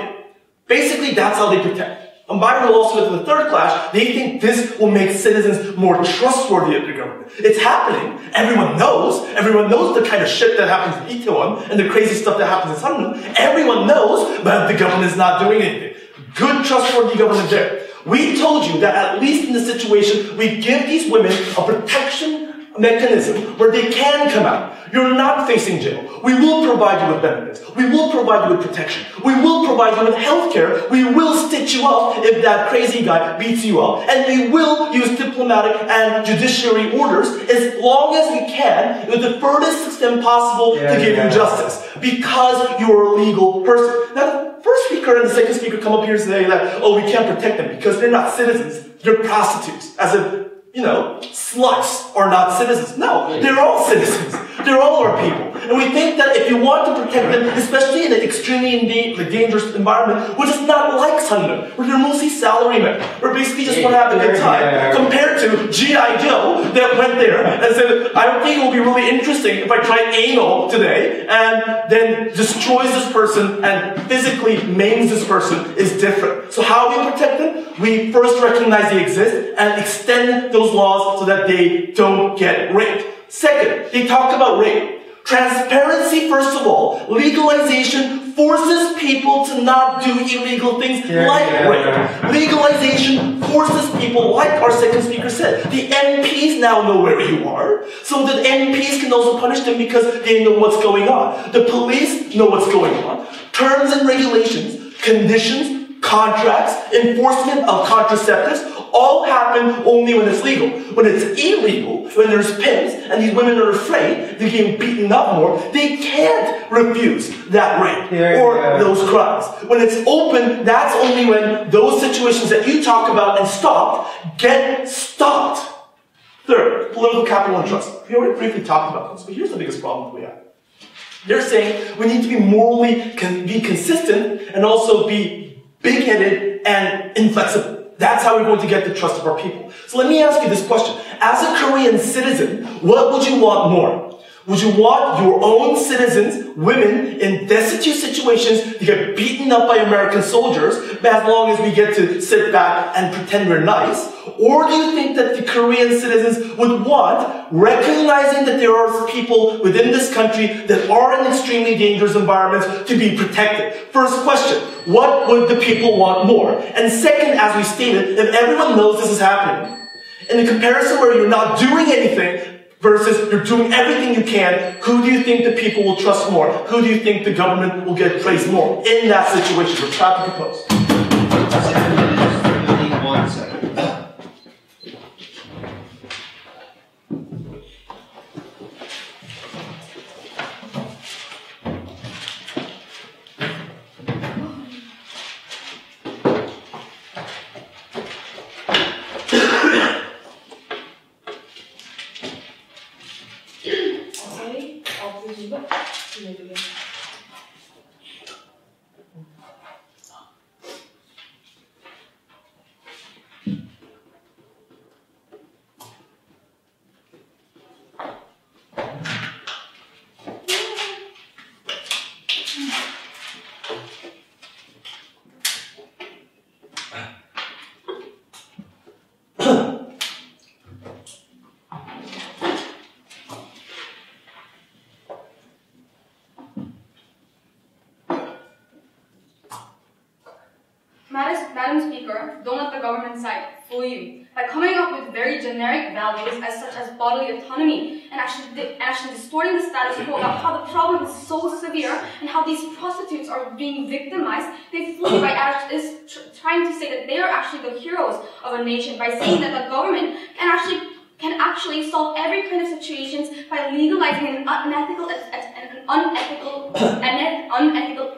Basically, that's how they protect. And by the way, also in the third clash, they think this will make citizens more trustworthy of the government. It's happening. Everyone knows the kind of shit that happens in Itaewon and the crazy stuff that happens in Sangam. Everyone knows, but the government is not doing anything. Good, trustworthy government there. We told you that at least in this situation, we give these women a protection mechanism where they can come out. You're not facing jail. We will provide you with benefits. We will provide you with protection. We will provide you with health care. We will stitch you up if that crazy guy beats you up. And we will use diplomatic and judiciary orders as long as we can with the furthest extent possible to give you justice. Because you're a legal person. Now, the first speaker and the second speaker come up here and say that, oh, we can't protect them because they're not citizens. They're prostitutes. As if, you know, sluts are not citizens. No, they're all citizens. They're all our people. And we think that if you want to protect them, especially in an extremely dangerous environment, which is not like Sundar, where they're mostly salarymen, where basically just want to have a good time, compared to G.I. Joe that went there and said, I think it will be really interesting if I try anal today, and then destroys this person and physically maims this person is different. So how do we protect them? We first recognize they exist and extend those laws so that they don't get raped. Second, they talk about rape. Transparency, first of all. Legalization forces people to not do illegal things like rape. Legalization forces people, like our second speaker said. The MPs now know where you are, so that MPs can also punish them because they know what's going on. The police know what's going on. Terms and regulations, conditions, contracts, enforcement of contraceptives, all happen only when it's legal. When it's illegal, when there's pimps, and these women are afraid they're getting beaten up more, they can't refuse that rape or those crimes. When it's open, that's only when those situations that you talk about and stopped get stopped. Third, political capital and trust. We already briefly talked about this, but here's the biggest problem we have. They're saying we need to be morally be consistent and also be big-headed and inflexible. That's how we're going to get the trust of our people. So let me ask you this question. As a Korean citizen, what would you want more? Would you want your own citizens, women, in destitute situations to get beaten up by American soldiers as long as we get to sit back and pretend we're nice? Or do you think that the Korean citizens would want, recognizing that there are people within this country that are in extremely dangerous environments, to be protected? First question, what would the people want more? And second, as we stated, if everyone knows this is happening, in the comparison where you're not doing anything, versus you're doing everything you can, who do you think the people will trust more? Who do you think the government will get praised more in that situation? We're trying to propose. 7 minutes, 31 seconds. Madam Speaker, don't let the government side fool you by coming up with very generic values such as bodily autonomy and actually distorting the status quo about how the problem is so severe and how these prostitutes are being victimized. They fool you by trying to say that they are actually the heroes of a nation by saying that the government can actually solve every kind of situations by legalizing an unethical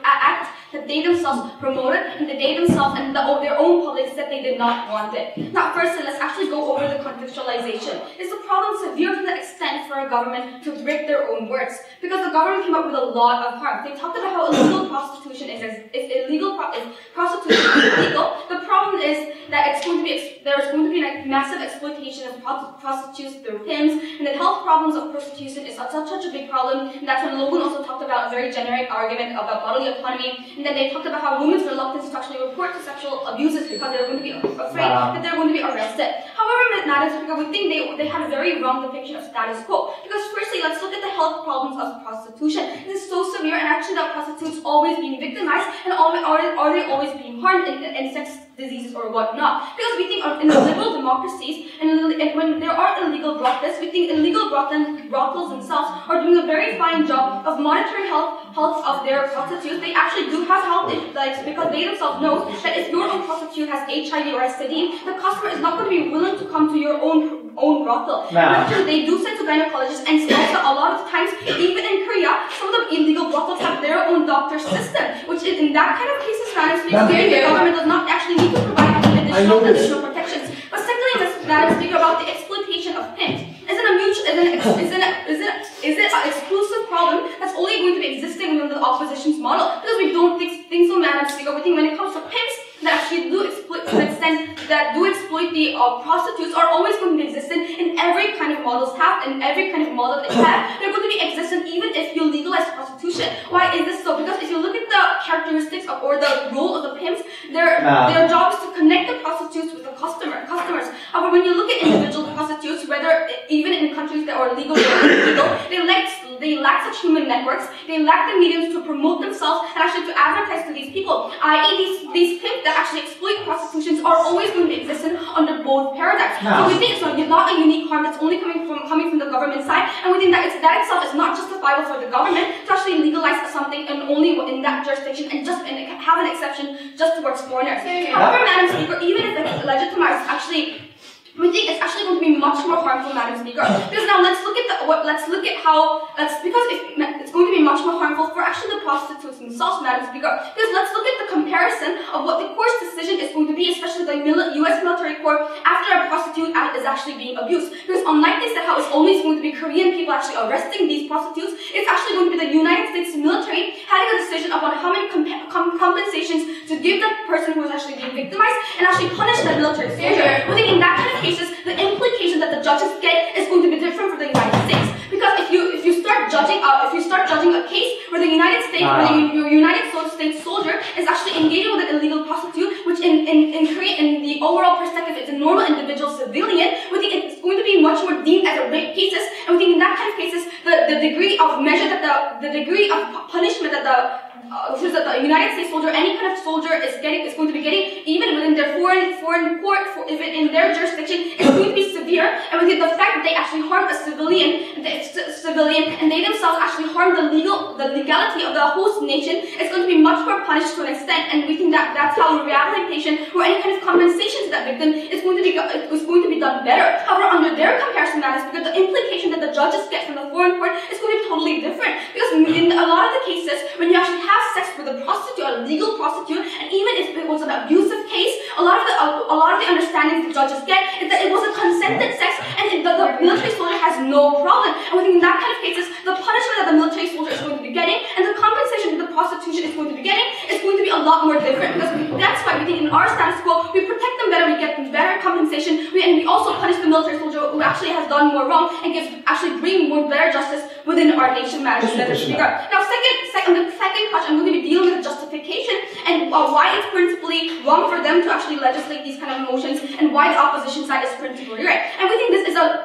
act that they themselves promoted and that they themselves and their own public said they did not want it. Now, firstly, let's actually go over the contextualization. Is the problem severe to the extent for a government to break their own words? Because the government came up with a lot of harm. They talked about how illegal prostitution is. If prostitution is illegal, the problem is that there's going to be a massive exploitation of prostitutes through pimps, and the health problems of prostitution is such a big problem. And that's when Logan also talked about a very generic argument about bodily autonomy. And then they talked about how women's reluctance to actually report to sexual abuses because they're going to be afraid that they're going to be arrested. However, Madam Speaker, we think they had a very wrong depiction of status quo. Because firstly, let's look at the health problems of prostitution. This is so severe, and actually that prostitutes always being victimized, and are they always being harmed in diseases or whatnot. Because we think in the liberal democracies, and when there are illegal brothels, we think illegal brothels themselves are doing a very fine job of monitoring health of their prostitutes. They actually do have health issues, because they themselves know that if your own prostitute has HIV or STD, the customer is not going to be willing to come to your own brothel. They do send to gynecologists, and also a lot of times, even in Korea, some of the illegal brothels have their own doctor system, which is in that kind of cases, the government does not actually need to provide additional protections. But secondly, Madam Speaker, about the exploitation of pimps. Is it an exclusive problem that's only going to be existing within the opposition's model? Because we don't think so, Madam Speaker. We think when it comes to pimps that actually do exploit, to an extent, that do exploit the prostitutes are always going to be existent in every kind of models have, in every kind of model they have. They're going to be existent even if you legalize prostitution. Why is this so? Because if you look at the characteristics or the role of the pimps, their job is to connect the prostitutes with the customers. However, when you look at individual prostitutes, whether even in countries that are legal or illegal, they lack such human networks. They lack the mediums to promote themselves and actually to advertise to these people. I.e., these pimps that actually exploit prostitutions are always going to be existent under both paradigms. So we think it's not a unique harm that's only coming from the government side, and we think that that itself is not justifiable for the government to actually legalize something and only in that jurisdiction and have an exception just towards foreigners. However, Madam Speaker, even if it's legitimized, we think it's actually going to be much more harmful, Madam Speaker. Because now let's look at because it's going to be much more harmful for actually the prostitutes themselves, Madam Speaker. Because let's look at the comparison of what the court's decision is going to be, especially the U.S. military court after a prostitute is actually being abused. Because unlike they said how it's always going to be Korean people actually arresting these prostitutes, it's actually going to be the United States military having a decision upon how many compensations to give the person who is actually being victimized and actually punish that military soldier. We think in that kind of cases, the implication that the judges get is going to be different for the United States. Because if you start judging a case where the United States, your United States soldier is actually engaging with an illegal prostitute, which in the overall perspective is a normal individual civilian, we think it's going to be much more deemed as a rape cases, and we think in that kind of cases, the degree of punishment that the United States soldier, any kind of soldier is going to be getting, even within their foreign court, even in their jurisdiction, is going to be severe. And we think the fact that they actually harmed a civilian, and they themselves actually harmed the legality of the host nation, is going to be much more punished to an extent. And we think that that's how rehabilitation or any kind of compensation to that victim is going to be done better. However, under their comparison, because the implication that the judges get from the foreign court is going to be totally different. Because in a lot of the cases, when you actually have sex with a prostitute, a legal prostitute, and even if it was an abusive case, a lot of the understandings the judges get is that it was a consented sex, and the military soldier has no problem. And we think in that kind of cases, the punishment that the military soldier is going to be getting and the compensation that the prostitution is going to be getting is going to be a lot more different. Because that's why we think in our status quo, we protect them better, we get better compensation, and we also punish the military soldier who actually has done more wrong and bring more better justice within our nation, Madam Speaker. Now, the second question, I'm going to be dealing with the justification and why it's principally wrong for them to actually legislate these kind of motions and why the opposition side is principally right. And we think this is a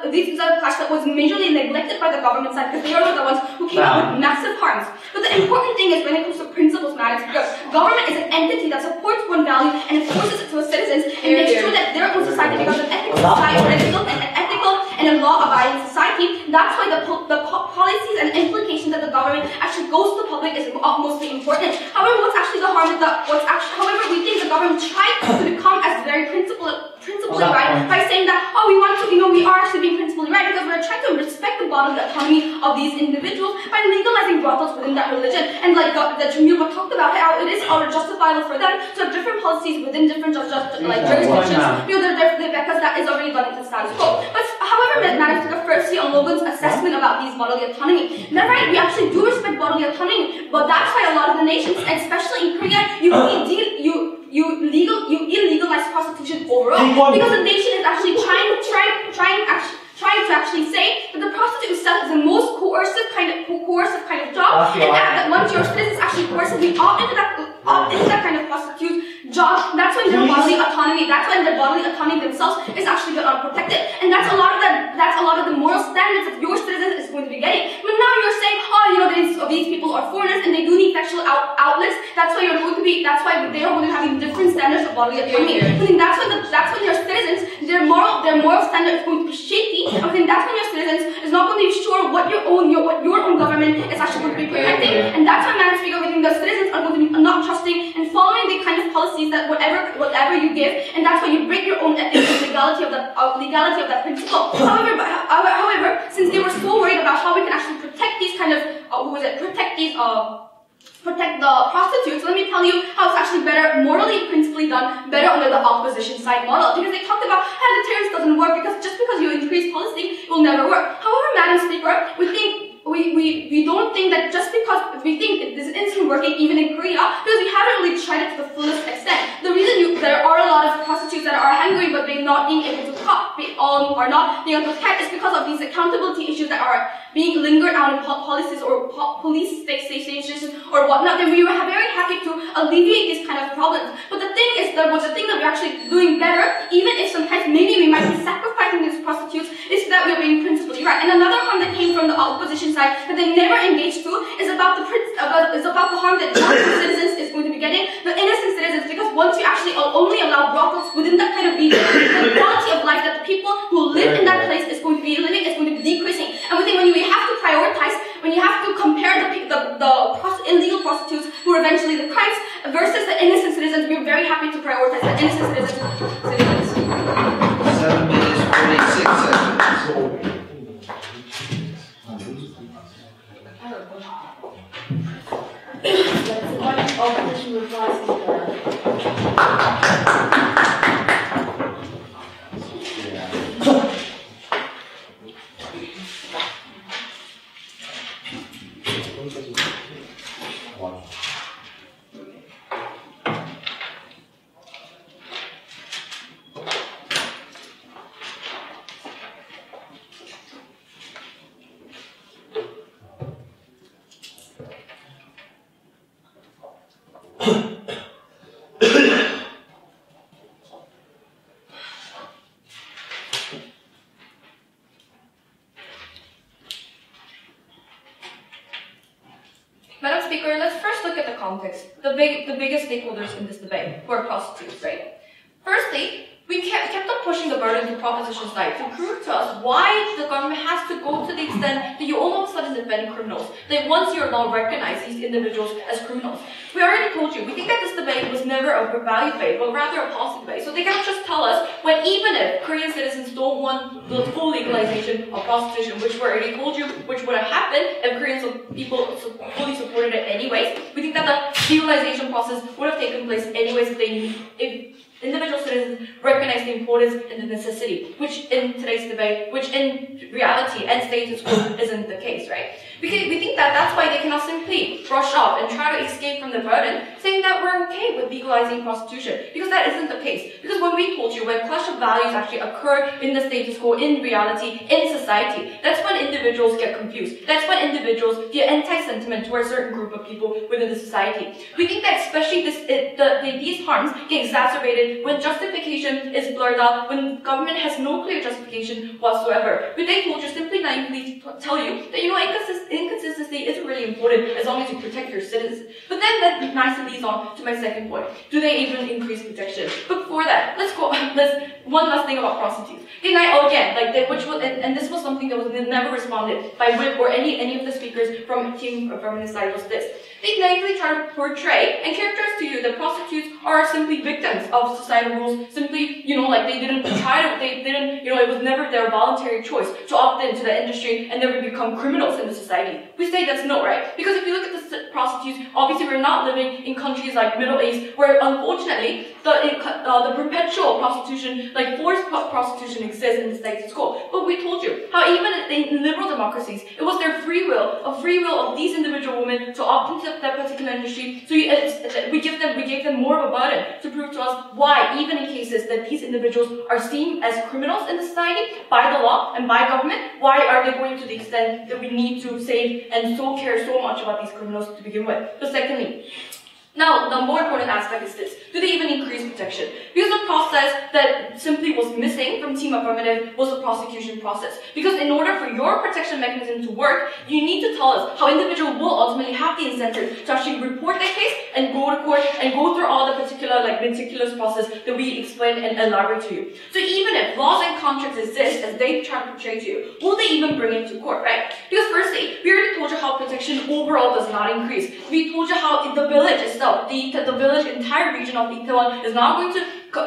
clash that was majorly neglected by the government side because they are the ones who came up with massive harms. But the important thing is when it comes to principles, Madam Speaker, government is an entity that supports one value and enforces it to its citizens and makes sure that their own society becomes an ethical and a law-abiding society. That's why the policies and implications that the government actually goes to the public is mostly important. However, what's actually the harm is however, we think the government tried to become as very principally right by saying that, we are actually being principally right because we're trying to respect the bodily autonomy of these individuals by legalizing brothels within that religion. And like the Chung talked about how it is justifiable for them to have different policies within different jurisdictions because that is already done in the status quo. But however, Madam Speaker, firstly on Logan's assessment about these bodily autonomy, they're right, we actually do respect bodily autonomy, but that's why a lot of the nations, and especially in Korea, you illegalize prostitution overall because the nation is actually trying to actually say that the prostitute itself is the most coercive kind of job, and that once your citizens actually coercively opt into that kind of prostitute job, that's when their bodily autonomy, themselves is actually unprotected, and that's a lot of the moral standards that your citizens is going to be getting. But now you're saying, these people are foreigners and they do need sexual outlets, That's why that's why they are going to be having different standards of bodily autonomy. I think that's when your citizens, their moral standard is going to be shaky. I think that's when your citizens is not going to be sure what your own government is actually going to be protecting. And that's why, Madam Speaker, we think the citizens are going to be not trusting and following the kind of policies that whatever you give, and that's why you break your own ethics and legality of that principle. However, since they were so worried about how we can actually protect these kind of protect the prostitutes, let me tell you how it's actually better, morally and principally done, better under the opposition side model. Because they talked about how deterrence doesn't work because just because you increase policing, it will never work. However, Madam Speaker, we don't think that just because we think this isn't working even in Korea, because we haven't really tried it to the fullest extent. The reason there are a lot of prostitutes that are hungry but they're not being able to cut, are not being able to catch is because of these accountability issues that are being lingered out in policies or police stations or whatnot. Then we were very happy to alleviate these kind of problems. But the thing is that the thing that we're actually doing better, even if sometimes maybe we might be sacrificing these prostitutes, is that we're being principally right. And another harm that came from the opposition side that they never engaged to is about the harm that innocent citizens is going to be getting, the innocent citizens, because once you actually only allow brothels within that kind of region, the quality of life that the people who live in that place is going to be living is going to be decreasing. And we think when you have to prioritize, when you have to compare the illegal prostitutes who are eventually the crimes versus the innocent citizens, we're very happy to prioritize the innocent citizens. 7 minutes, 46 seconds. Opposition replies. Madam Speaker, let's first look at the context. The biggest stakeholders in this debate were prostitutes, right? Firstly, we kept on pushing the burden to proposition side to prove to us why the government has to go to the extent that you all of a sudden defend criminals. That once you're now recognize these individuals as criminals. We already told you, we think that this debate was never a value debate, but rather a policy debate. So they cannot just tell us when even if Korean citizens don't want the full legalization of prostitution, which we already told you, which would have happened if Korean people fully supported it anyways. We think that the legalization process would have taken place anyways if individual citizens recognize the importance and the necessity, which in today's debate, which in reality and status quo isn't the case, right? We think that that's why they cannot simply brush off and try to escape from the burden, saying that we're okay with legalizing prostitution, because that isn't the case. Because when we told you, when clash of values actually occur in the status quo, in reality, in society, that's when individuals get confused. That's when individuals feel anti-sentiment toward a certain group of people within the society. We think that especially these harms get exacerbated when justification is blurred out, when government has no clear justification whatsoever. But they told you simply naively tell you that inconsistency isn't really important as long as you protect your citizens. But then that nicely leads on to my second point. Do they even increase protection? But before that, one last thing about prostitutes. And this was something that was never responded by Whip or any of the speakers from Team Feminist side was this. They naively try to portray and characterize to you that prostitutes are simply victims of societal rules, simply, they didn't try to, it was never their voluntary choice to opt into the industry and never become criminals in the society. We say that's no, right? Because if you look at the prostitutes, obviously we're not living in countries like Middle East, where unfortunately, the perpetual prostitution, like forced prostitution exists in the status quo. But we told you how even in liberal democracies, it was their free will of these individual women to opt into that particular industry. So we gave them more of a burden to prove to us why, even in cases that these individuals are seen as criminals in the society by the law and by government, why are they going to the extent that we need to save and care so much about these criminals to begin with? But secondly, Now, the more important aspect is this. Do they even increase protection? Because the process that simply was missing from Team Affirmative was the prosecution process. Because in order for your protection mechanism to work, you need to tell us how individuals will ultimately have the incentive to actually report their case and go to court and go through all the particular, meticulous process that we explain and elaborate to you. So even if laws and contracts exist as they try to portray to you, will they even bring it to court, right? Because firstly, we already told you how protection overall does not increase. We told you how the village itself, the village, entire region of Itaewon is now going to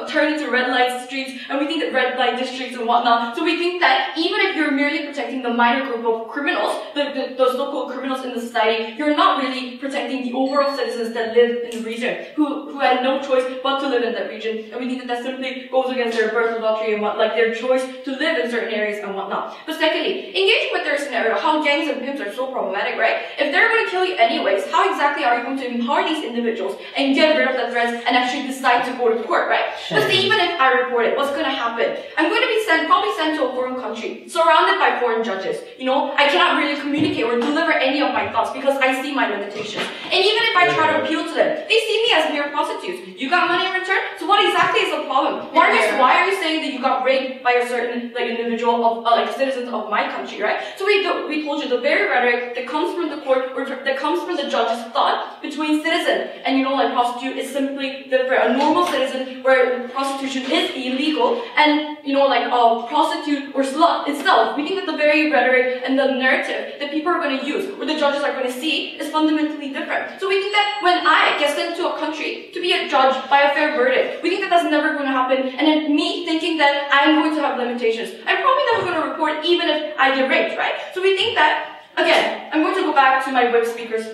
turn into red light streets, and we think that red light districts and whatnot. So we think that even if you're merely protecting the minor group of criminals, the so-called criminals in the society, you're not really protecting the overall citizens that live in the region, who had no choice but to live in that region. And we think that simply goes against their birth lottery and their choice to live in certain areas and whatnot. But secondly, engaging with their scenario, how gangs and pimps are so problematic, right? If they're going to kill you anyways, how exactly are you going to empower these individuals and get rid of the threats and actually decide to go to court, right? But even if I report it, what's going to happen? I'm going to be probably sent to a foreign country, surrounded by foreign judges. I cannot really communicate or deliver any of my thoughts because I see my limitations. And even if I try to appeal to them, they see me as mere prostitutes. You got money in return? So what exactly is the problem? Why are you saying that you got raped by a certain individual of citizens of my country, right? So we told you the very rhetoric that comes from the court or that comes from the judge's thought between citizen and prostitute is simply different. A normal citizen where prostitution is illegal and a prostitute or slut itself, we think that the very rhetoric and the narrative that people are going to use or the judges are going to see is fundamentally different. So we think that when I get sent to a country to be a judge by a fair verdict, we think that that's never going to happen, and then me thinking that I'm going to have limitations, I'm probably never going to report even if I get raped, right? So we think that, again, I'm going to go back to my whip speaker's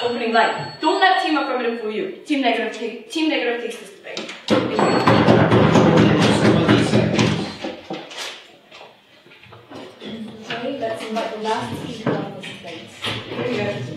opening line. Don't let Team Affirmative fool you. Team Negative takes this debate. Thank you. Okay, let's invite the last speaker on this debate. Here you go.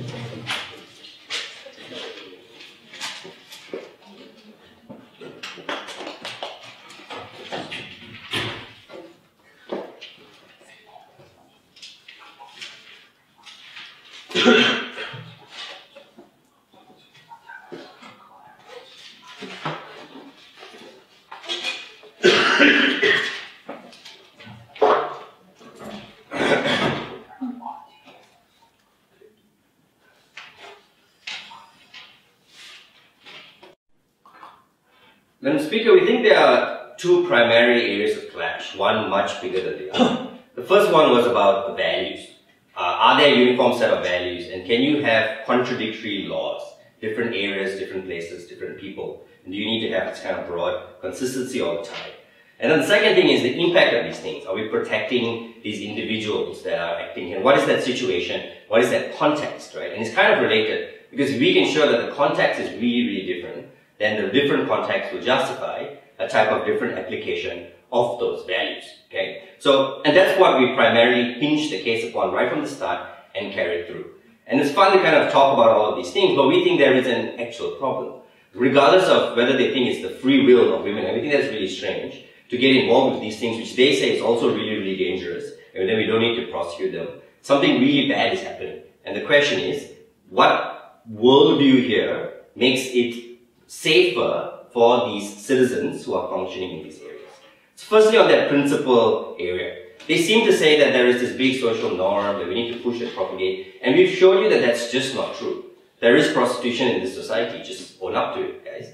Madam Speaker, we think there are two primary areas of clash, one much bigger than the other. The first one was about the values. Are there a uniform set of values, and can you have contradictory laws, different areas, different places, different people? And do you need to have this kind of broad consistency all the time? And then the second thing is the impact of these things. Are we protecting these individuals that are acting here? What is that situation? What is that context, right? And it's kind of related, because if we can show that the context is really, really different, then the different context will justify a type of different application of those values, okay? So, and that's what we primarily hinged the case upon right from the start and carried through. And it's fun to kind of talk about all of these things, but we think there is an actual problem. Regardless of whether they think it's the free will of women, and we think that's really strange, to get involved with these things, which they say is also really, really dangerous, and then we don't need to prosecute them. Something really bad is happening. And the question is, what worldview here makes it safer for these citizens who are functioning in these areas? So firstly, on that principal area, they seem to say that there is this big social norm that we need to push and propagate, and we've shown you that that's just not true. There is prostitution in this society, just own up to it, guys.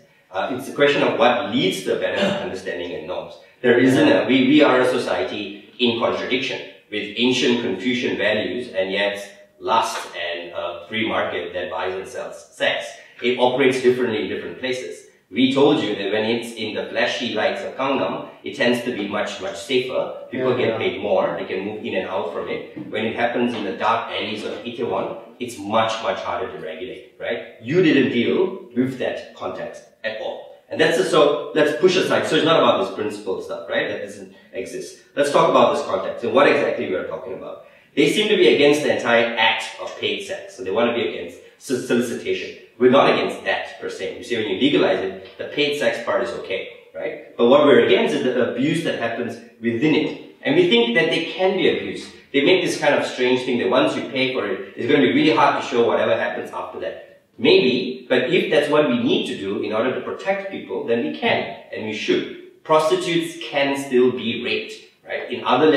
It's a question of what leads to a better understanding and norms. There isn't we are a society in contradiction with ancient Confucian values and yet lust and a free market that buys and sells sex. It operates differently in different places. We told you that when it's in the flashy lights of Gangnam, it tends to be much, much safer. People get paid more, they can move in and out from it. When it happens in the dark alleys of Itaewon, it's much, much harder to regulate, right? You didn't deal with that context at all. And so let's push aside. So it's not about this principle stuff, right? That doesn't exist. Let's talk about this context and what exactly we are talking about. They seem to be against the entire act of paid sex. So they want to be against solicitation. We're not against that per se. You see, when you legalize it, the paid sex part is okay, right? But what we're against is the abuse that happens within it. And we think that they can be abused. They make this kind of strange thing that once you pay for it, it's going to be really hard to show whatever happens after that. Maybe, but if that's what we need to do in order to protect people, then we can and we should. Prostitutes can still be raped, right? In other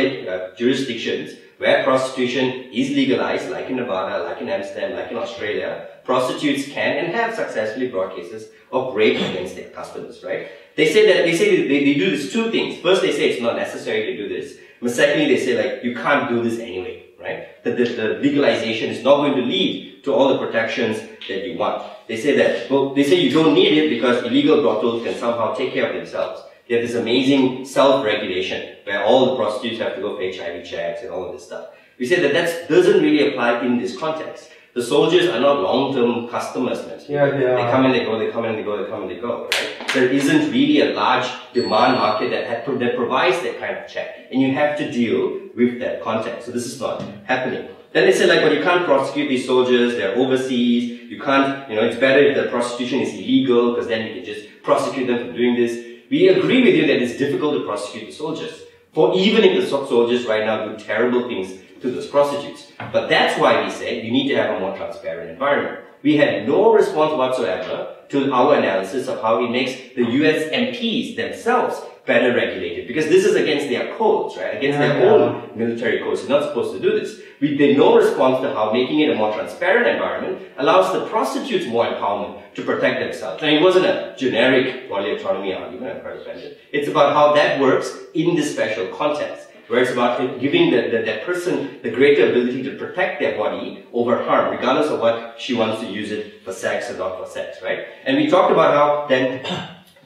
jurisdictions where prostitution is legalized, like in Nevada, like in Amsterdam, like in Australia, prostitutes can and have successfully brought cases of rape against their customers, right? They do this two things. First, they say it's not necessary to do this. But secondly, they say like, you can't do this anyway, right? That the legalization is not going to lead to all the protections that you want. They say that, well, they say you don't need it because illegal brothels can somehow take care of themselves. They have this amazing self-regulation where all the prostitutes have to go for HIV checks and all of this stuff. We say that doesn't really apply in this context. The soldiers are not long-term customers. Yeah, they come and they go, they come and they go, they come and they go, right? There isn't really a large demand market that provides that kind of check. And you have to deal with that context. So this is not happening. Then they say like, well, you can't prosecute these soldiers, they're overseas, you can't, it's better if the prostitution is illegal because then you can just prosecute them for doing this. We agree with you that it's difficult to prosecute the soldiers. For even if the soldiers right now do terrible things to those prostitutes. But that's why we say you need to have a more transparent environment. We had no response whatsoever to our analysis of how it makes the US MPs themselves better regulated. Because this is against their codes, right? Against their own military codes. You're not supposed to do this. We did no response to how making it a more transparent environment allows the prostitutes more empowerment to protect themselves. And it wasn't a generic bodily autonomy argument, I'm quite offended. It's about how that works in this special context, where it's about giving that person the greater ability to protect their body over harm, regardless of what she wants to use it for sex or not for sex, right? And we talked about how then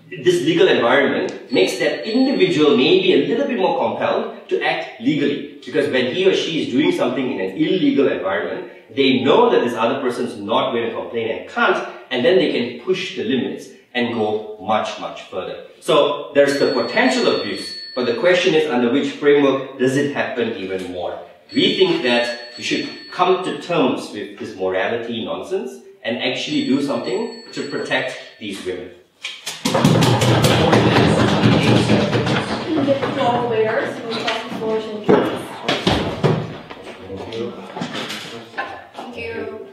this legal environment makes that individual maybe a little bit more compelled to act legally. Because when he or she is doing something in an illegal environment, they know that this other person is not going to complain and can't, and then they can push the limits and go much, much further. So there's the potential abuse, but the question is under which framework does it happen even more? We think that we should come to terms with this morality nonsense and actually do something to protect these women. Can you get the floor waiters who cross the floor and please? Thank you.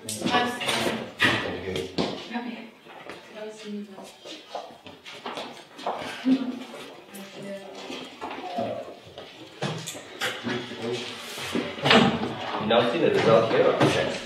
You now see the result here of the test.